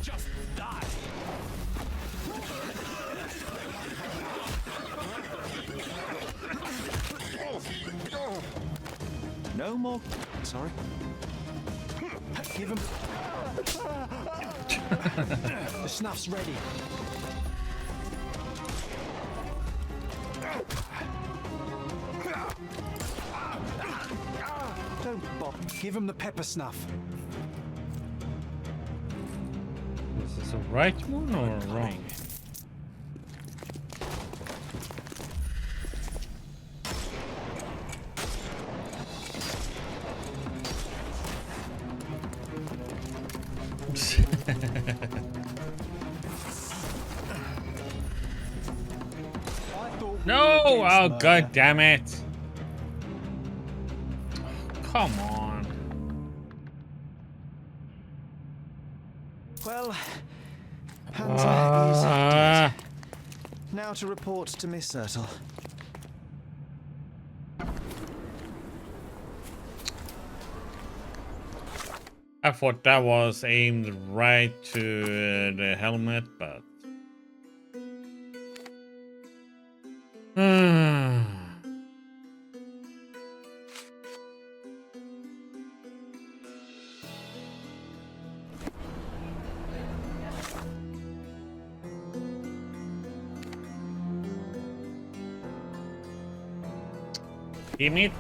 Just die. No more. Sorry. Give him. The snuff's ready. Don't bother. Give him the pepper snuff. Is this a right one or wrong? No! Oh, god damn it! Come on. Well, Panzer is dead. Now to report to Miss Ertl. I thought that was aimed right to the helmet, but... Team it.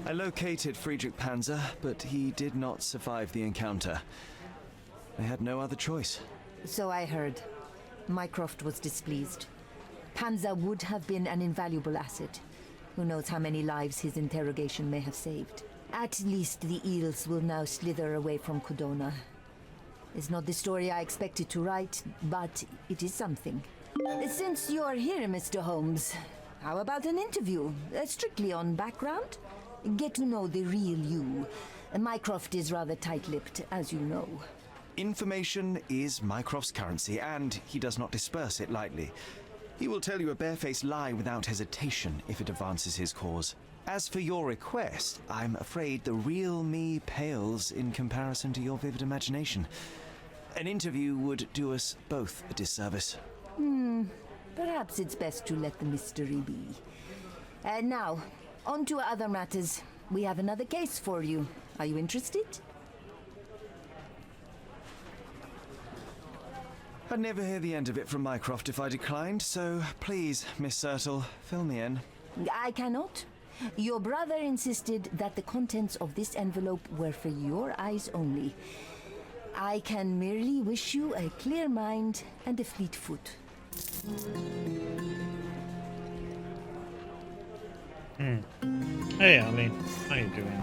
I located Friedrich Panzer, but he did not survive the encounter. I had no other choice. So I heard. Mycroft was displeased. Panzer would have been an invaluable asset. Who knows how many lives his interrogation may have saved. At least the eels will now slither away from Cardona. It's not the story I expected to write, but it is something. Since you're here, Mr. Holmes, how about an interview? Strictly on background? Get to know the real you. Mycroft is rather tight-lipped, as you know. Information is Mycroft's currency, and he does not disperse it lightly. He will tell you a barefaced lie without hesitation if it advances his cause. As for your request, I'm afraid the real me pales in comparison to your vivid imagination. An interview would do us both a disservice. Perhaps it's best to let the mystery be. Now, on to other matters. We have another case for you. Are you interested? I'd never hear the end of it from Mycroft if I declined, so please, Miss Sertle, fill me in. I cannot. Your brother insisted that the contents of this envelope were for your eyes only. I can merely wish you a clear mind and a fleet foot. Hey, Ali. How you doing?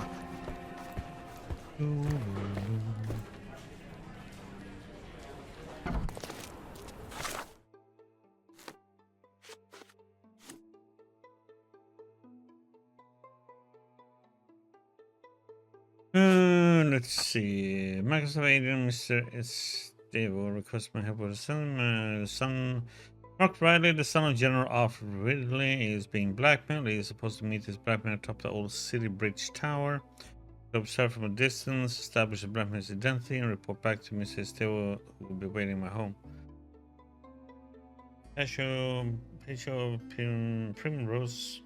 Let's see. Microsoft agent Mr. Esteve requests my help with his son. Mark Riley, the son of General Arthur Ridley, is being blackmailed. He is supposed to meet his blackmailer atop the old city bridge tower. To observe from a distance, establish the blackmailer's identity, and report back to Mr. Esteve, who will be waiting in my home. Primrose.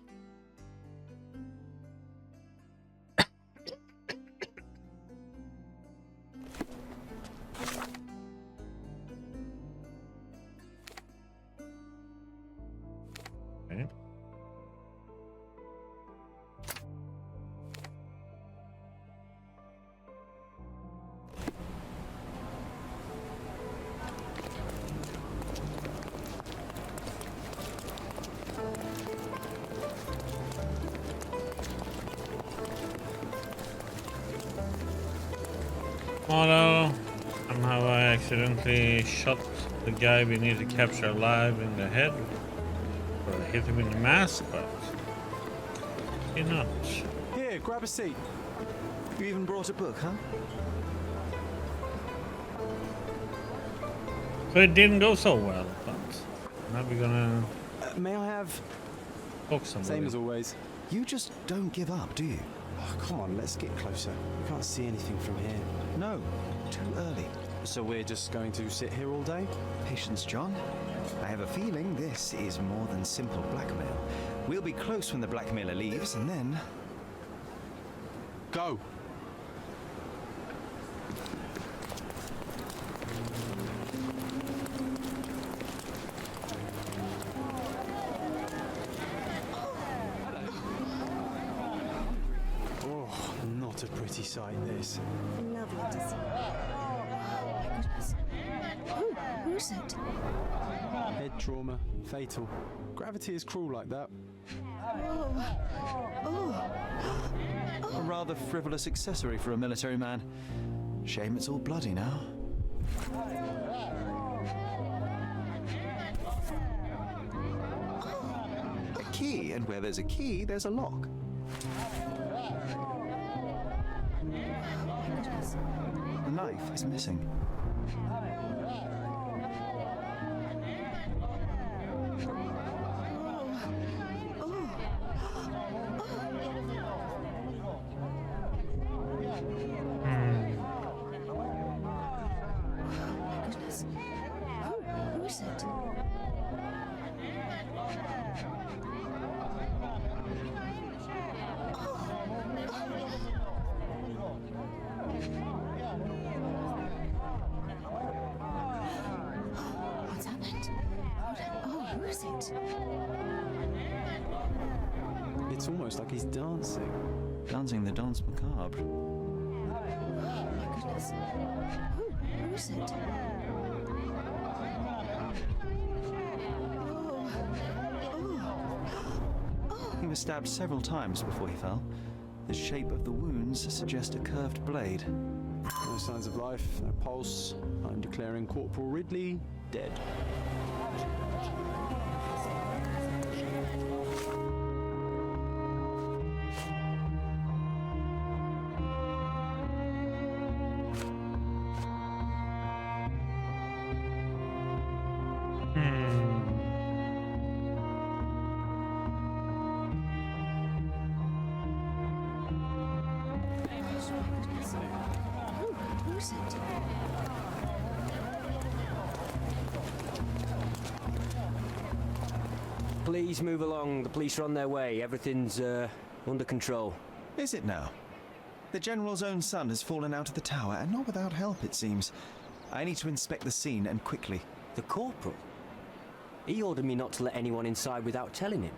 Although somehow I accidentally shot the guy we need to capture alive in the head. Or I hit him in the mask, but he not. Here, grab a seat. You even brought a book, huh? So it didn't go so well, but now we're gonna may I have... talk somebody. Same as always. You just don't give up, do you? Oh, come on, let's get closer. We can't see anything from here. No, too early. So we're just going to sit here all day? Patience, John. I have a feeling this is more than simple blackmail. We'll be close when the blackmailer leaves, and then... Go! Oh, not a pretty sight, this. Lovely to see. Oh my goodness. Who's it? Head trauma, fatal. Gravity is cruel like that. A rather frivolous accessory for a military man. Shame it's all bloody now. A key, and where there's a key, there's a lock. The knife is missing. it? It's almost like he's dancing. Dancing the dance macabre. Oh my goodness. Who is it? He was stabbed several times before he fell. The shape of the wounds suggest a curved blade. No signs of life, no pulse. I'm declaring Corporal Ridley dead. Who's it? Please move along. The police are on their way. Everything's under control. Is it now? The General's own son has fallen out of the tower, and not without help, it seems. I need to inspect the scene, and quickly. The corporal? He ordered me not to let anyone inside without telling him.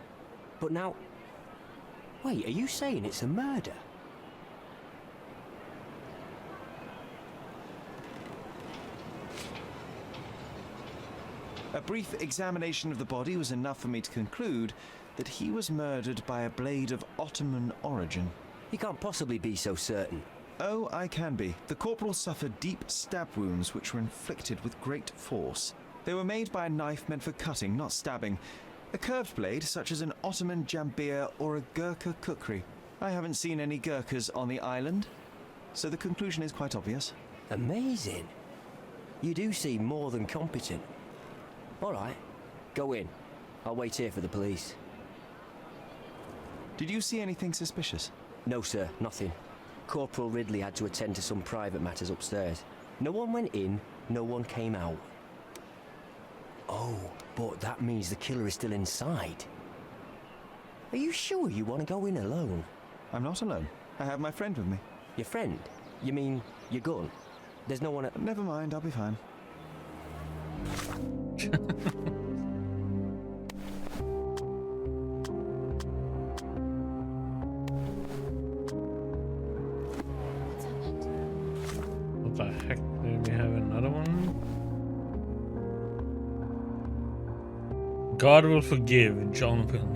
But now... Wait, are you saying it's a murder? A brief examination of the body was enough for me to conclude that he was murdered by a blade of Ottoman origin. You can't possibly be so certain. Oh, I can be. The corporal suffered deep stab wounds which were inflicted with great force. They were made by a knife meant for cutting, not stabbing. A curved blade, such as an Ottoman jambir or a Gurkha kukri. I haven't seen any Gurkhas on the island, so the conclusion is quite obvious. Amazing. You do seem more than competent. All right, go in. I'll wait here for the police. Did you see anything suspicious? No, sir, nothing. Corporal Ridley had to attend to some private matters upstairs. No one went in, no one came out. Oh, but that means the killer is still inside. Are you sure you want to go in alone? I'm not alone. I have my friend with me. Your friend? You mean your gun? There's no one at... Never mind, I'll be fine. What the heck? Do we have another one? God will forgive Jonathan.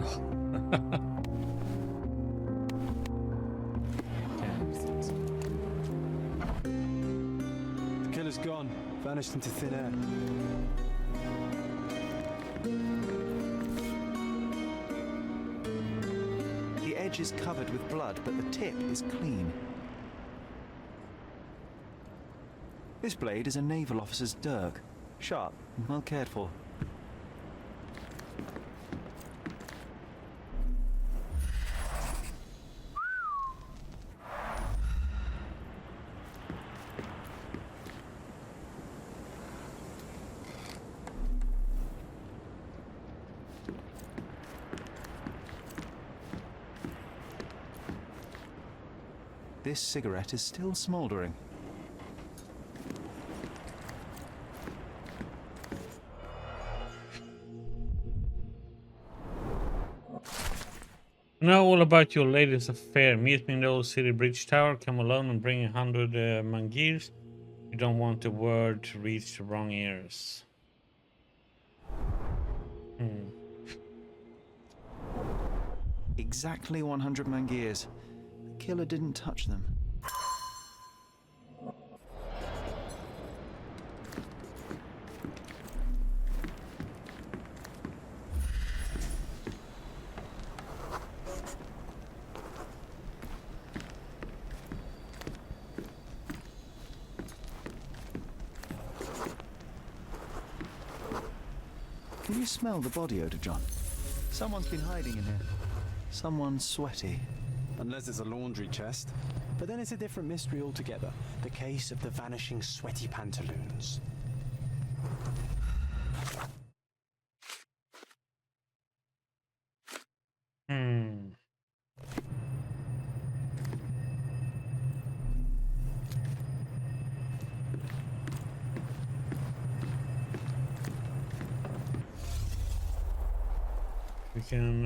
The killer's gone, vanished into thin air. The edge is covered with blood, but the tip is clean. This blade is a naval officer's dirk. Sharp and well cared for. This cigarette is still smouldering. Know all about your latest affair. Meet me in the old city bridge tower. Come alone and bring 100 mangirs. You don't want the word to reach the wrong ears. Exactly 100 mangirs. The killer didn't touch them. Can you smell the body odor, John? Someone's been hiding in here. Someone sweaty. Unless there's a laundry chest. But then it's a different mystery altogether. The case of the vanishing sweaty pantaloons. can...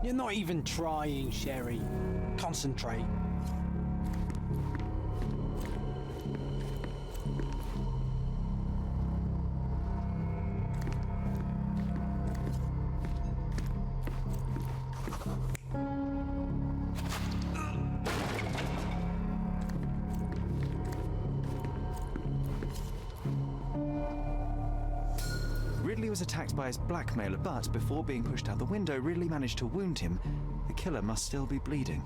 You're not even trying, Sherry. Concentrate. Ridley was attacked by his blackmailer, but before being pushed out the window, Ridley managed to wound him. The killer must still be bleeding.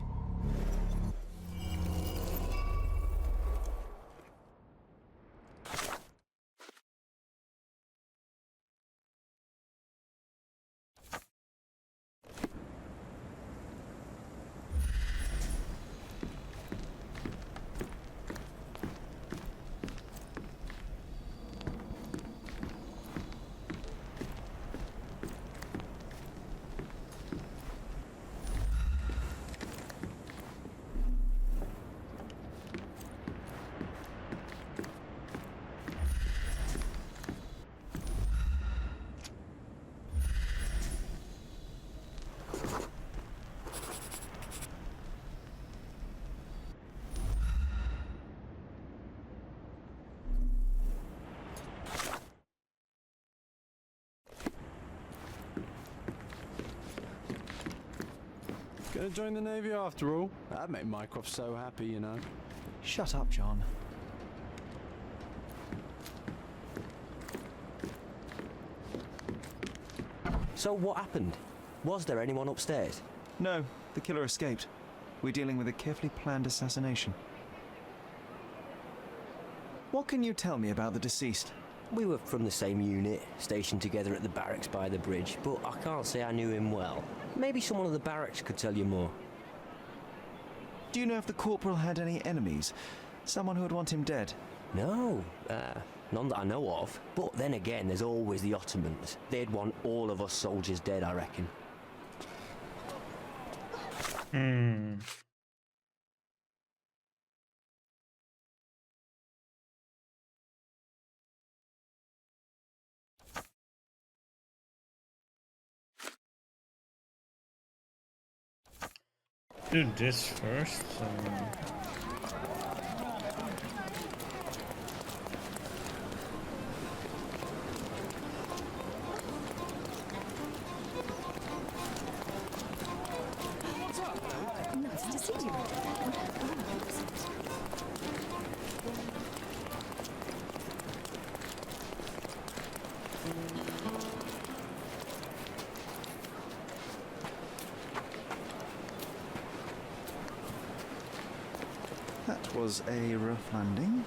Gonna join the Navy after all? That'd make Mycroft so happy, you know. Shut up, John. So what happened? Was there anyone upstairs? No, the killer escaped. We're dealing with a carefully planned assassination. What can you tell me about the deceased? We were from the same unit, stationed together at the barracks by the bridge, but I can't say I knew him well. Maybe someone at the barracks could tell you more. Do you know if the corporal had any enemies? Someone who would want him dead? No, none that I know of. But then again, there's always the Ottomans. They'd want all of us soldiers dead, I reckon. Do this first. Nice to see you. That was a rough landing.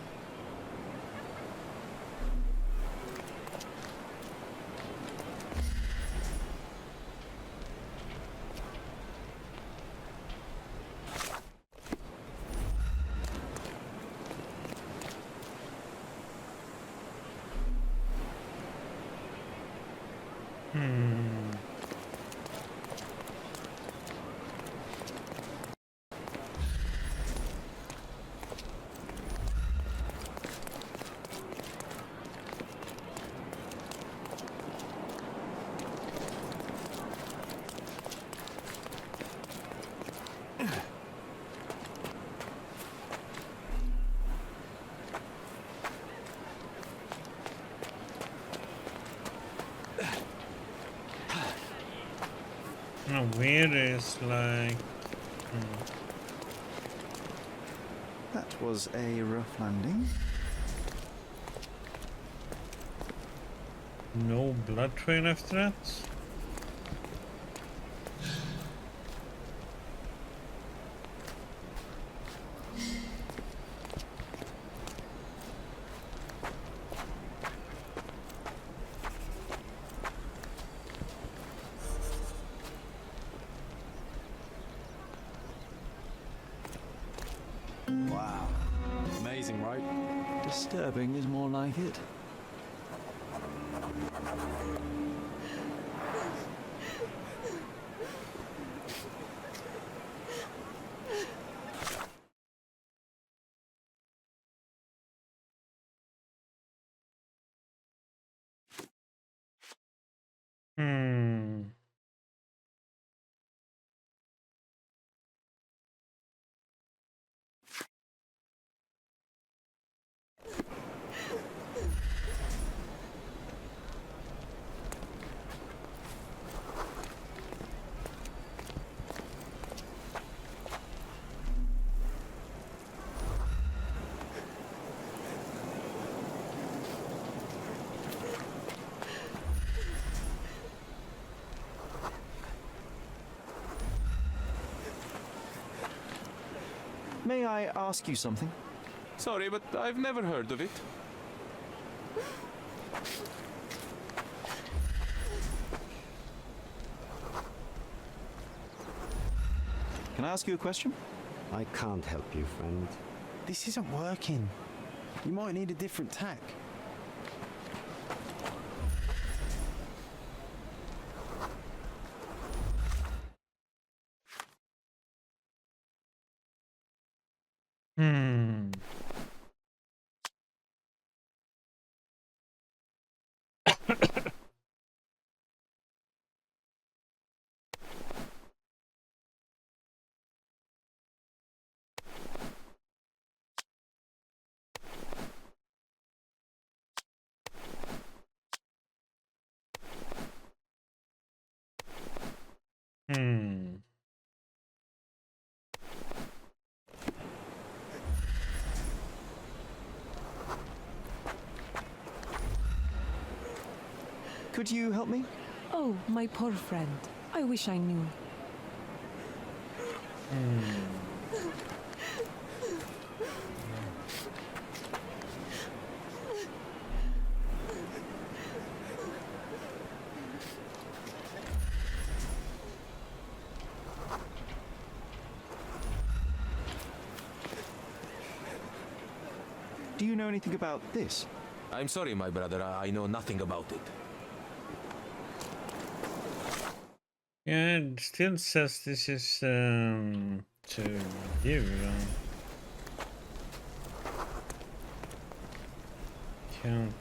No, weird is like... That was a rough landing. No blood trail after that? Wow. Amazing, right? Disturbing is more like it. May I ask you something? Sorry, but I've never heard of it. Can I ask you a question? I can't help you, friend. This isn't working. You might need a different tack. Could you help me? Oh, my poor friend. I wish I knew. Do you know anything about this? I'm sorry, my brother. I know nothing about it. Yeah, it still says this is to you. Can't.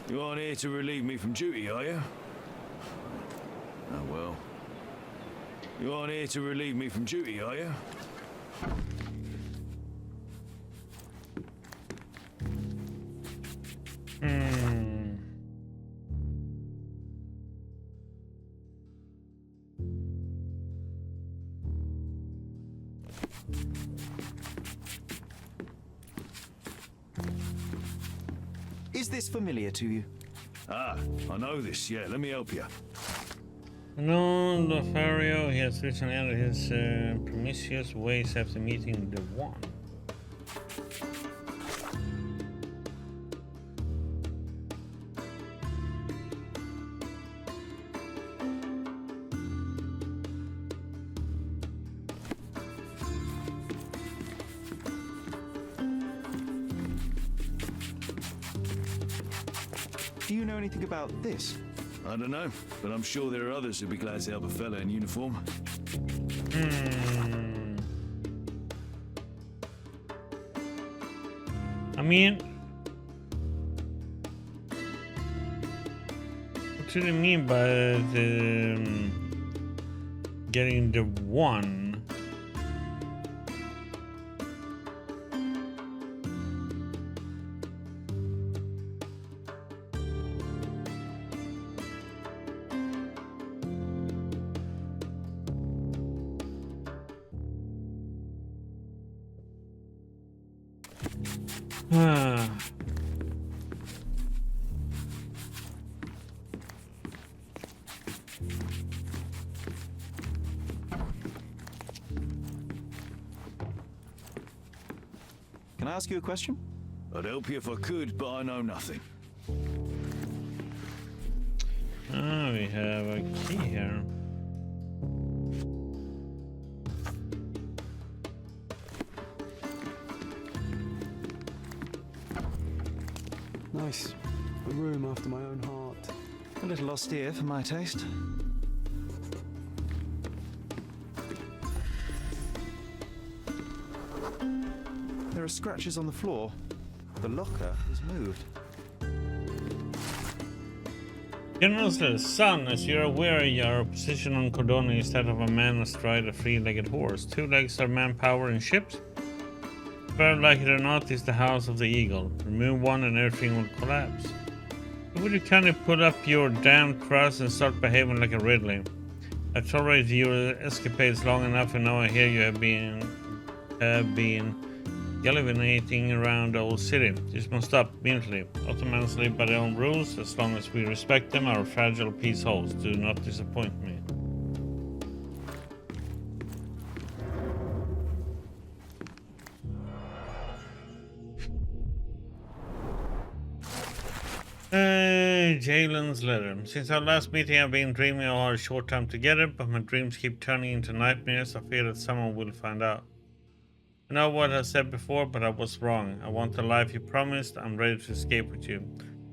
You aren't here to relieve me from duty, are you? Oh well. You aren't here to relieve me from duty, are you? Is this familiar to you? Ah, I know this, yeah. Let me help you. No, Lothario, he has recently ended his promiscuous ways after meeting the One. Do you know anything about this? I don't know, but I'm sure there are others who'd be glad to help a fella in uniform. I mean, what do you mean by getting the one? Can I ask you a question? I'd help you if I could, but I know nothing. We have a key here. Nice. A room after my own heart. A little austere for my taste. There are scratches on the floor. The locker is moved. General says, son, as you're aware, your position on Cardona is that of a man astride a three-legged horse. Two legs are manpower in ships. Whether like it or not is the house of the eagle. Remove one and everything will collapse. But would you kindly put up your damn trust and start behaving like a Ridley? I've tolerated your escapades long enough, and now I hear you have been gallivanting around the old city. This must stop immediately. Ottomans live by their own rules. As long as we respect them, our fragile peace holds. Do not disappoint me. Jalen's letter. Since our last meeting, I've been dreaming of our short time together, but my dreams keep turning into nightmares. I fear that someone will find out. I know what I said before, but I was wrong. I want the life you promised. I'm ready to escape with you.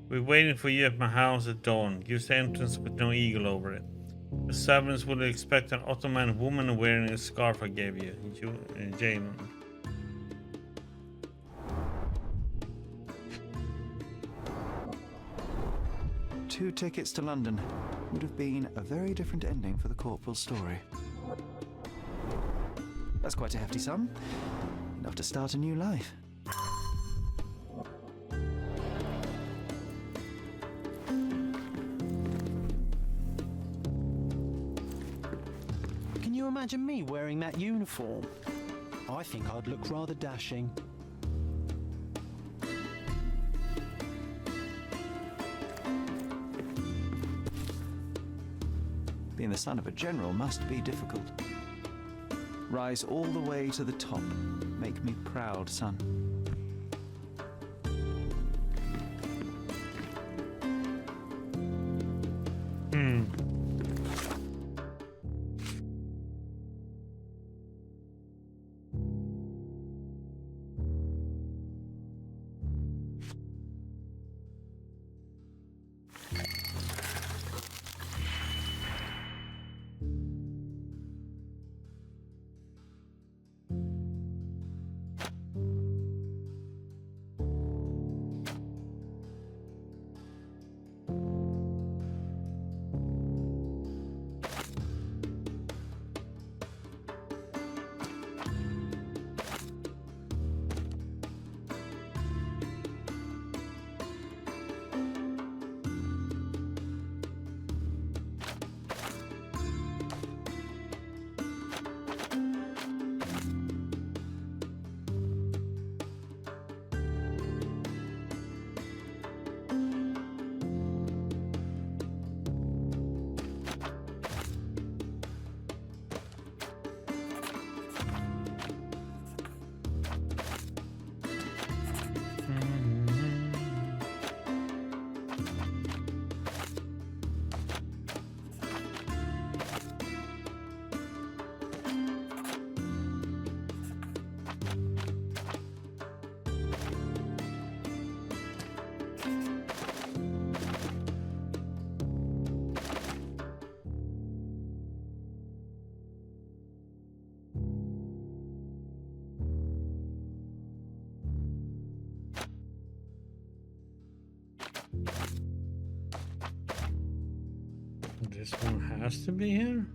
We're waiting for you at my house at dawn. Use the entrance with no eagle over it. The servants will expect an Ottoman woman wearing a scarf I gave you. Jalen. 2 tickets to London. Would have been a very different ending for the corporal's story. That's quite a hefty sum. Enough to start a new life. Can you imagine me wearing that uniform? I think I'd look rather dashing. Being the son of a general must be difficult. Rise all the way to the top. Make me proud, son. This one has to be here.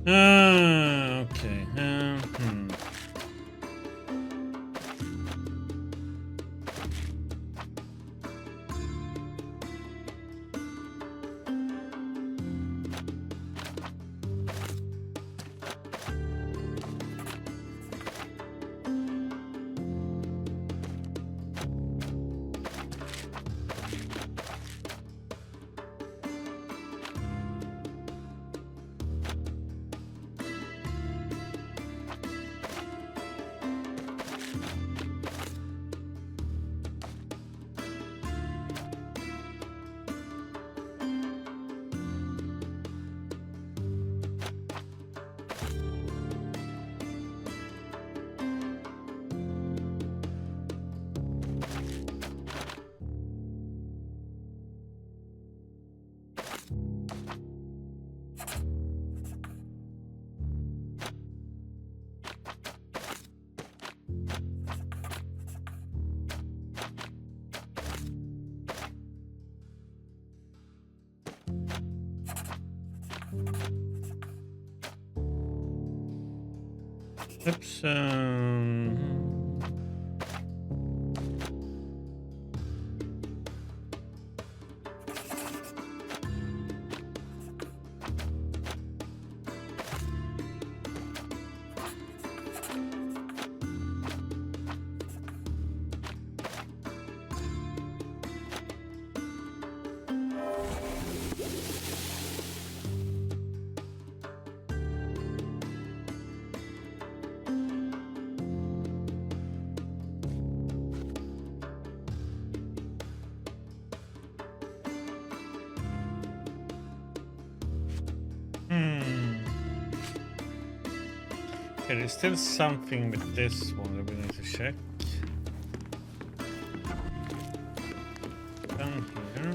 Okay. Oops. Okay, there's still something with this one that we need to check. Down here.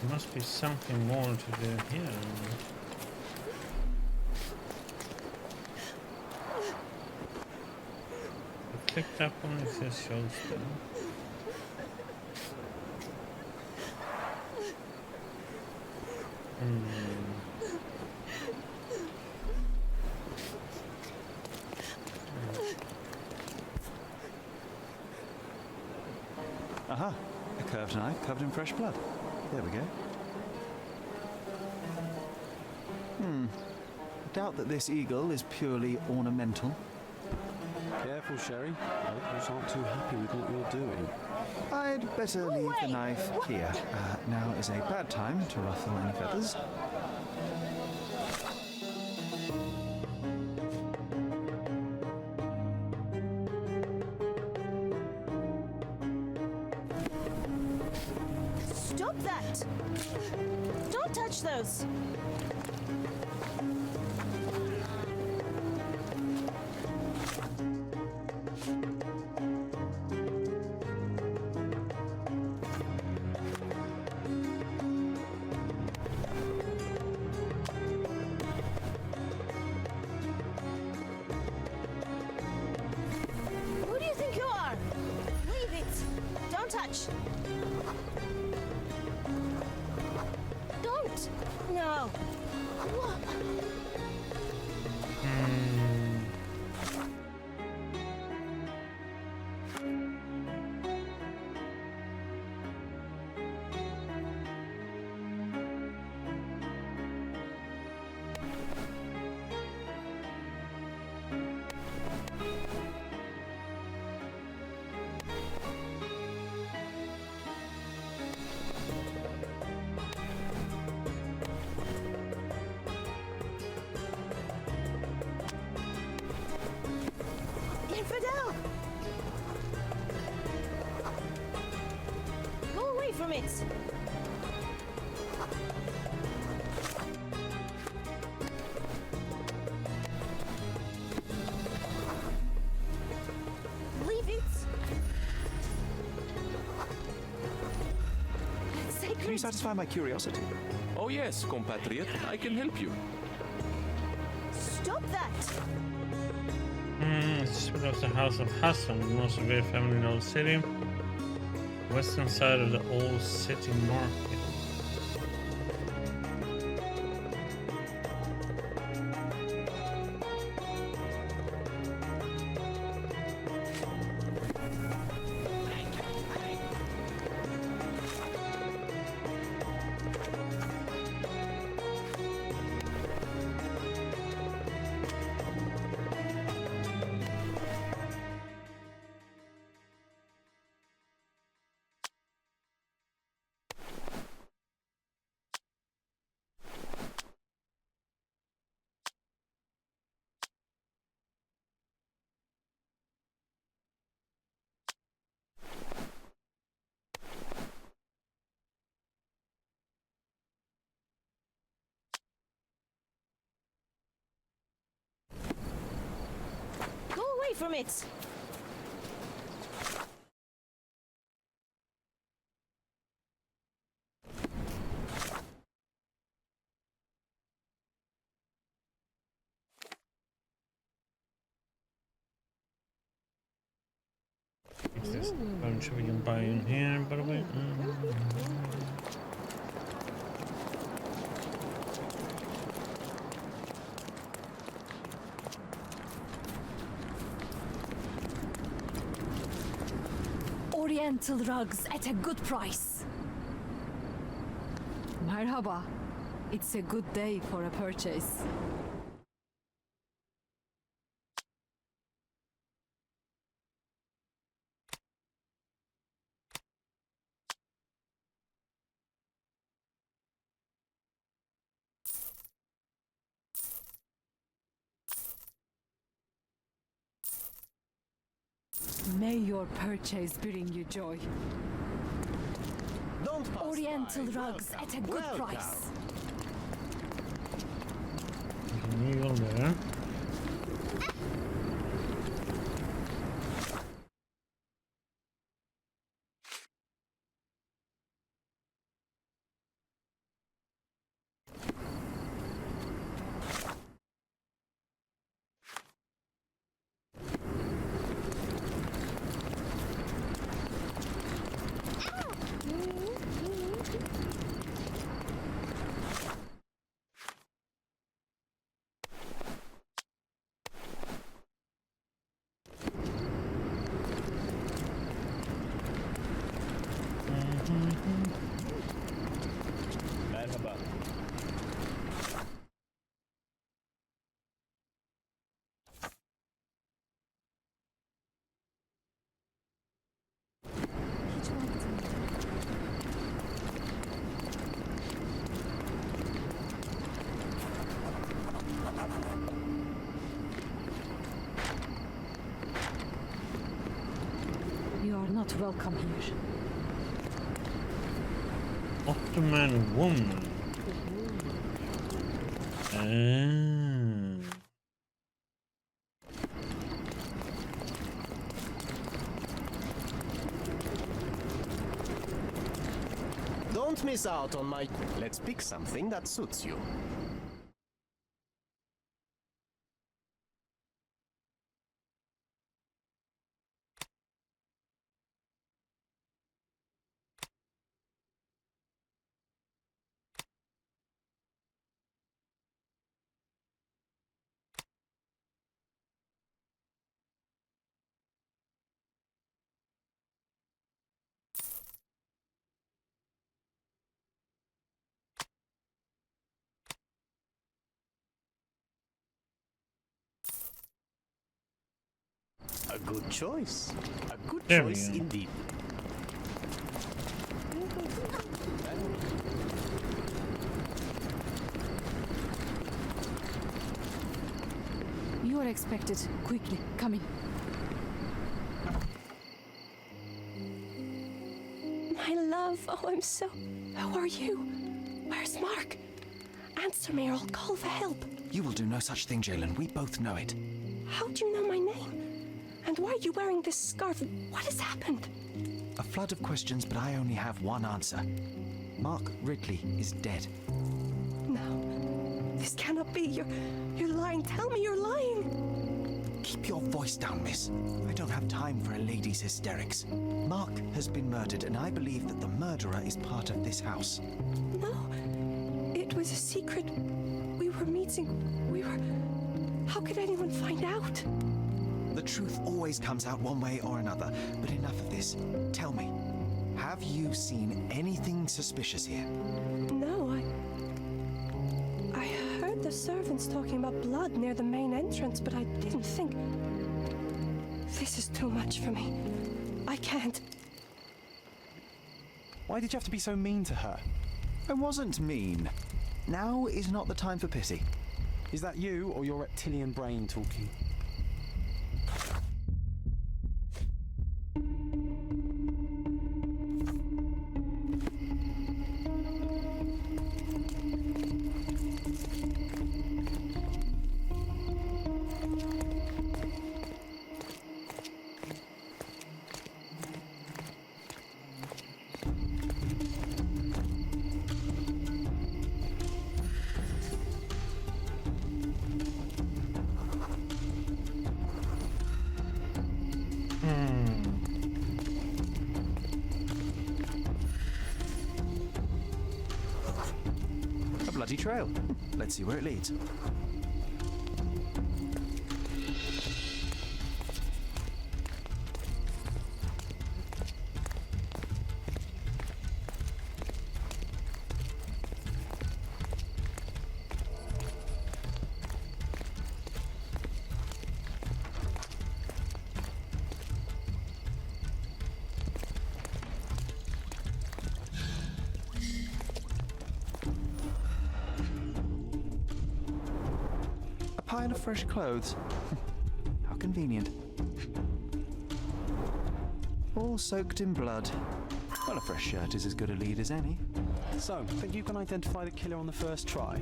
There must be something more to do here. Click that one, it says shows them. Aha, a curved knife covered in fresh blood. There we go. Doubt that this eagle is purely ornamental. Careful, Sherry. Locals aren't too happy with what you're doing. I'd better leave the knife here. Now is a bad time to ruffle any feathers. Stop that! Don't touch those! Who do you think you are? Leave it! Don't touch! Don't! No! What? Infidel! Go away from it! you satisfy my curiosity? Oh yes, compatriot, I can help you. Stop that! This was the House of Hassan, the most revered family in the old city. Western side of the old city market. Go away from it! There's a bunch we can buy in here, by the way. Oriental rugs at a good price. Merhaba. It's a good day for a purchase. May your purchase bring you joy. Oriental rugs at a good price. Needle there. You are not welcome here. Ottoman woman. Don't miss out on my... Let's pick something that suits you. A good choice. A good choice indeed. You are expected. Quickly, come in. My love, oh, I'm so... Who are you? Where's Mark? Answer me or I'll call for help. You will do no such thing, Jalen. We both know it. How do you know my name? And why are you wearing this scarf? What has happened? A flood of questions, but I only have one answer. Mark Ridley is dead. No, this cannot be. You're lying. Tell me you're lying. Keep your voice down, miss. I don't have time for a lady's hysterics. Mark has been murdered, and I believe that the murderer is part of this house. No, it was a secret. We were meeting. How could anyone find out? The truth always comes out one way or another, but enough of this. Tell me, have you seen anything suspicious here? No, I heard the servants talking about blood near the main entrance, but I didn't think... This is too much for me. I can't. Why did you have to be so mean to her? I wasn't mean. Now is not the time for pity. Is that you or your reptilian brain talking? A bloody trail. Let's see where it leads. Pile of fresh clothes. How convenient. All soaked in blood. Well, a fresh shirt is as good a lead as any. So, think you can identify the killer on the first try?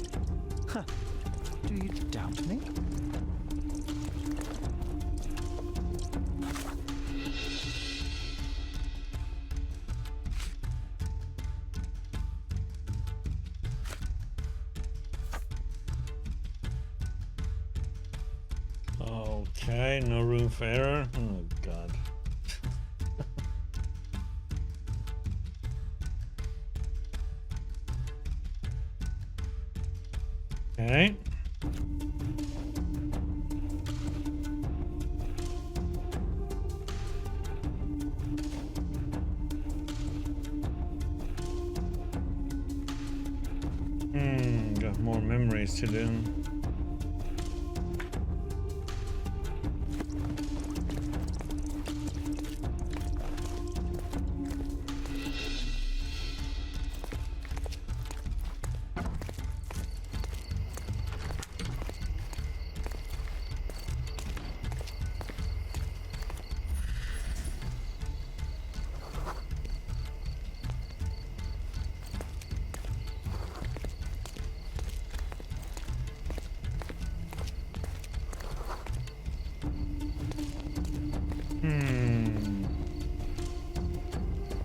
Huh. Do you doubt me? Okay, no room for error. Oh god. Okay. Got more memories to do.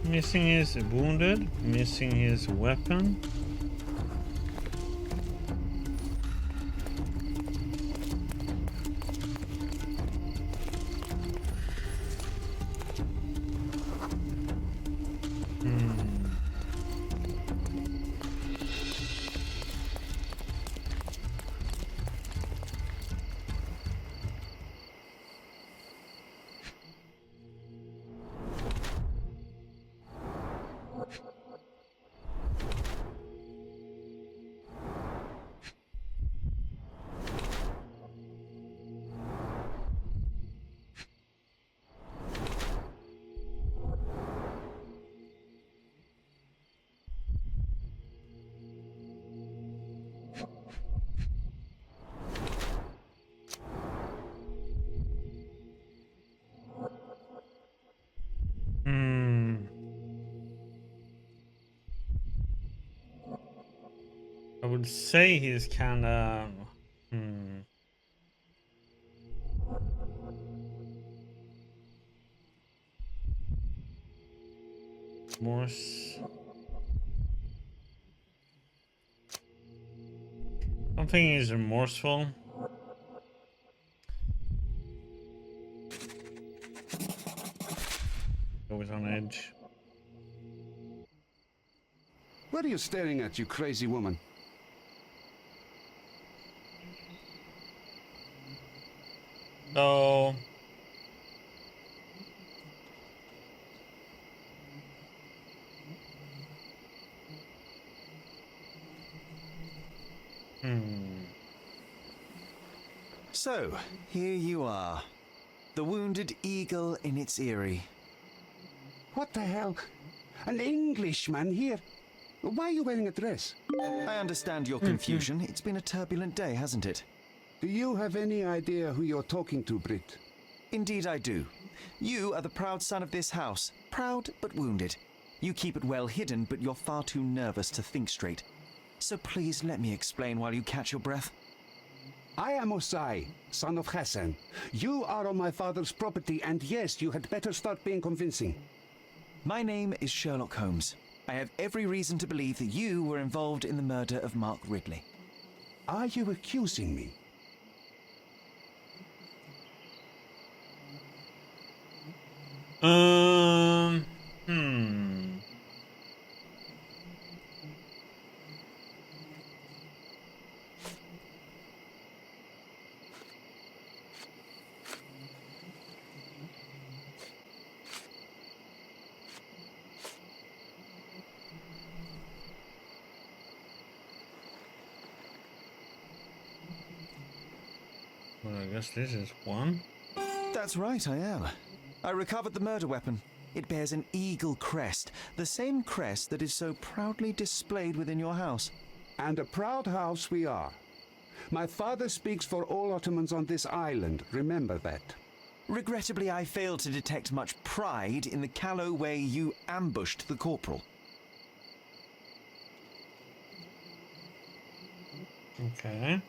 Missing his wounded, missing his weapon. I would say he's kind of more think he's remorseful. Always on edge. What are you staring at, you crazy woman? So... So, here you are. The wounded eagle in its eyrie. What the hell? An Englishman here? Why are you wearing a dress? I understand your confusion. It's been a turbulent day, hasn't it? Do you have any idea who you're talking to, Brit? Indeed I do. You are the proud son of this house. Proud, but wounded. You keep it well hidden, but you're far too nervous to think straight. So please let me explain while you catch your breath. I am Osai, son of Hassan. You are on my father's property, and yes, you had better start being convincing. My name is Sherlock Holmes. I have every reason to believe that you were involved in the murder of Mark Ridley. Are you accusing me? Well, I guess this is one. That's right, I am. I recovered the murder weapon. It bears an eagle crest, the same crest that is so proudly displayed within your house. And a proud house we are. My father speaks for all Ottomans on this island, remember that. Regrettably, I failed to detect much pride in the callow way you ambushed the corporal. Okay.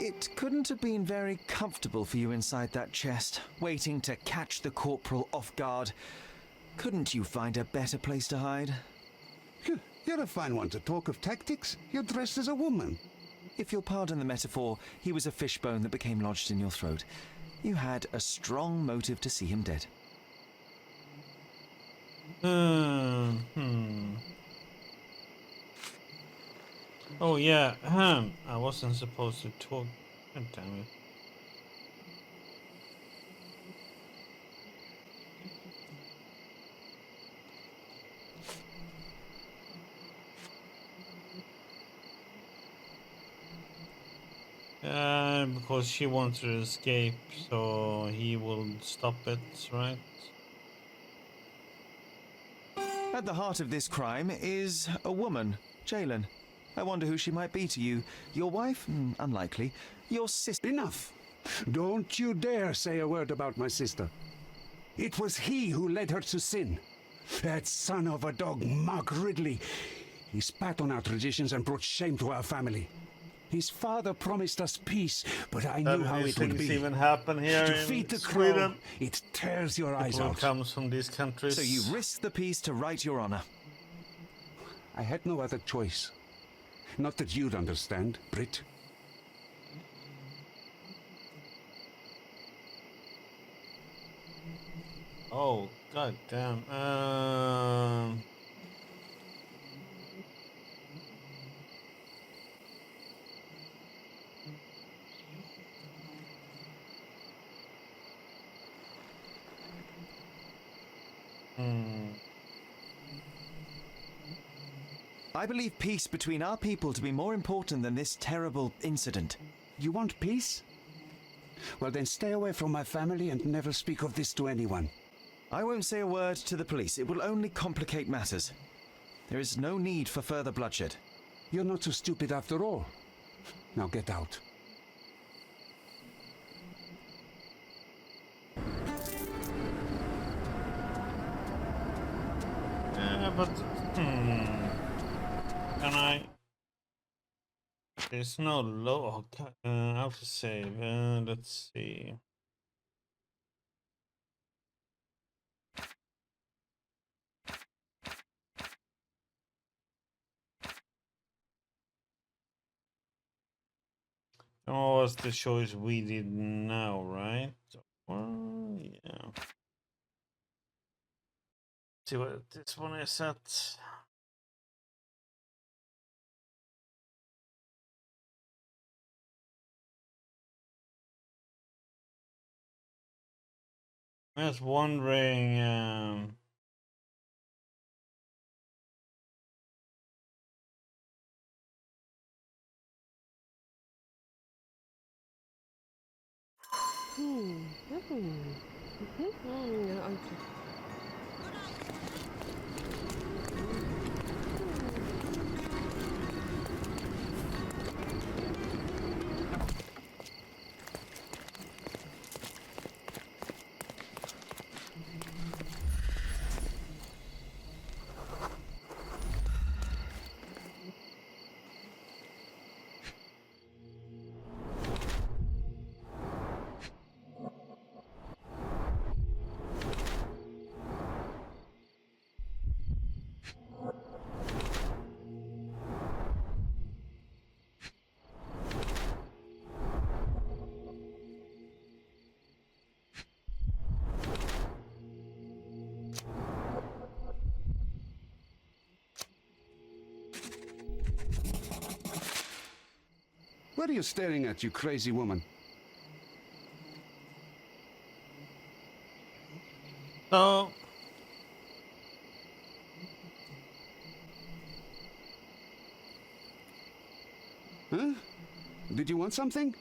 It couldn't have been very comfortable for you inside that chest, waiting to catch the corporal off guard. Couldn't you find a better place to hide? You're a fine one to talk of tactics. You're dressed as a woman. If you'll pardon the metaphor, he was a fishbone that became lodged in your throat. You had a strong motive to see him dead. Oh yeah, I wasn't supposed to talk. God damn it. Because she wants to escape, so he will stop it, right? At the heart of this crime is a woman, Jalen. I wonder who she might be to you. Your wife? Unlikely. Your sister? Enough! Don't you dare say a word about my sister. It was he who led her to sin. That son of a dog, Mark Ridley. He spat on our traditions and brought shame to our family. His father promised us peace, but I knew how it would be. Even happen here to in feed the Sweden. crow, it tears your eyes People out. comes from these countries. So you risked the peace to right your honor. I had no other choice. Not that you'd understand, Brit. Oh, god damn. I believe peace between our people to be more important than this terrible incident. You want peace? Well, then stay away from my family and never speak of this to anyone. I won't say a word to the police. It will only complicate matters. There is no need for further bloodshed. You're not so stupid after all. Now get out. Yeah, but... Can I... There's no low autosave. Let's see. What was the choice we did now, right? Well, yeah. See what this one is at. I was wondering. What are you staring at, you crazy woman? So. Huh? Did you want something?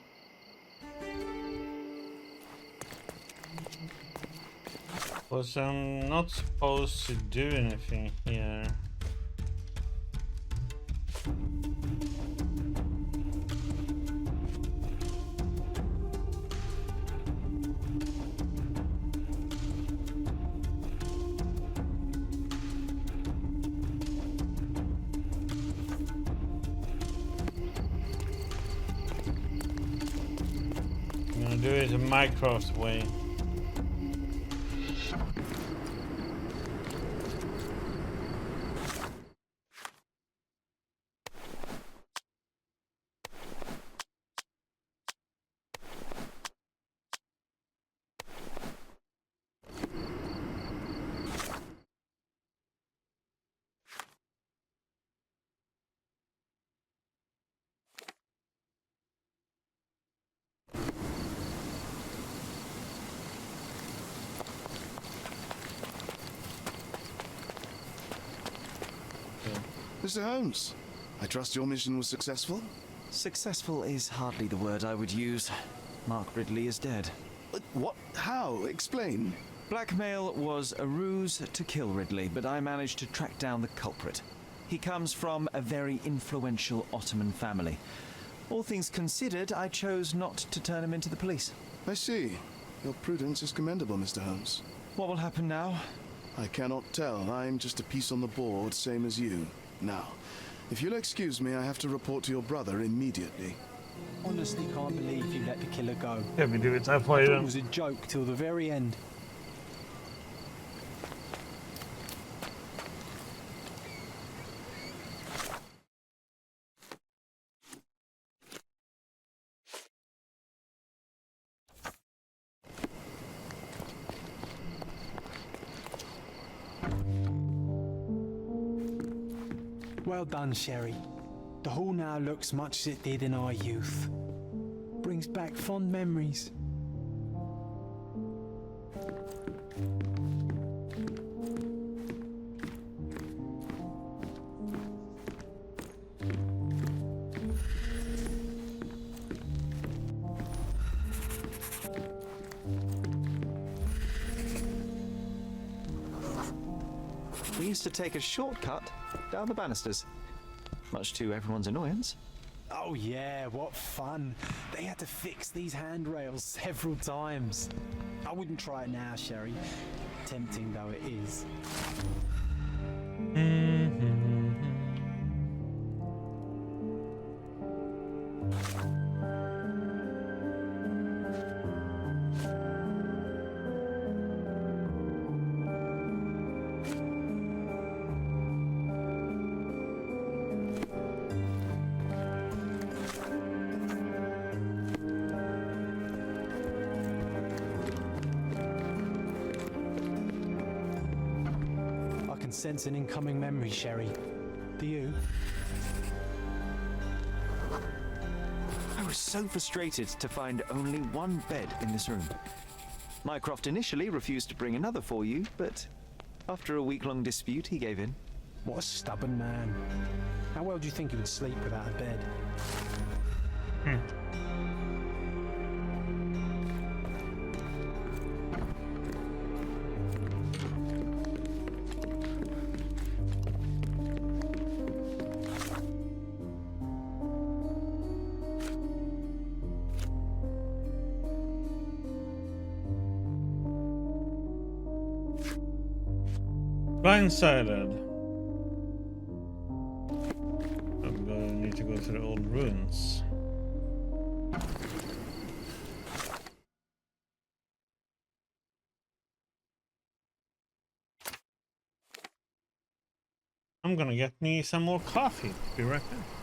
Was I'm not supposed to do anything here. I'm gonna do it the Mycroft way. Mr. Holmes, I trust your mission was successful? Successful is hardly the word I would use. Mark Ridley is dead. What? How? Explain. Blackmail was a ruse to kill Ridley, but I managed to track down the culprit. He comes from a very influential Ottoman family. All things considered, I chose not to turn him into the police. I see. Your prudence is commendable, Mr. Holmes. What will happen now? I cannot tell. I'm just a piece on the board, same as you. Now, if you'll excuse me, I have to report to your brother immediately. Honestly can't believe you let the killer go. Let me do it that I way thought it then. was a joke till the very end. Well done, Sherry. The hall now looks much as it did in our youth. Brings back fond memories. We used to take a shortcut down the banisters, much to everyone's annoyance. Oh yeah, what fun. They had to fix these handrails several times. I wouldn't try it now, Sherry. Tempting though it is. can sense an incoming memory, Sherry. Do you? I was so frustrated to find only one bed in this room. Mycroft initially refused to bring another for you, but after a week-long dispute, he gave in. What a stubborn man. How well do you think he would sleep without a bed? Blindsided. I'm going to need to go to the old ruins. I'm gonna get me some more coffee. Be right back.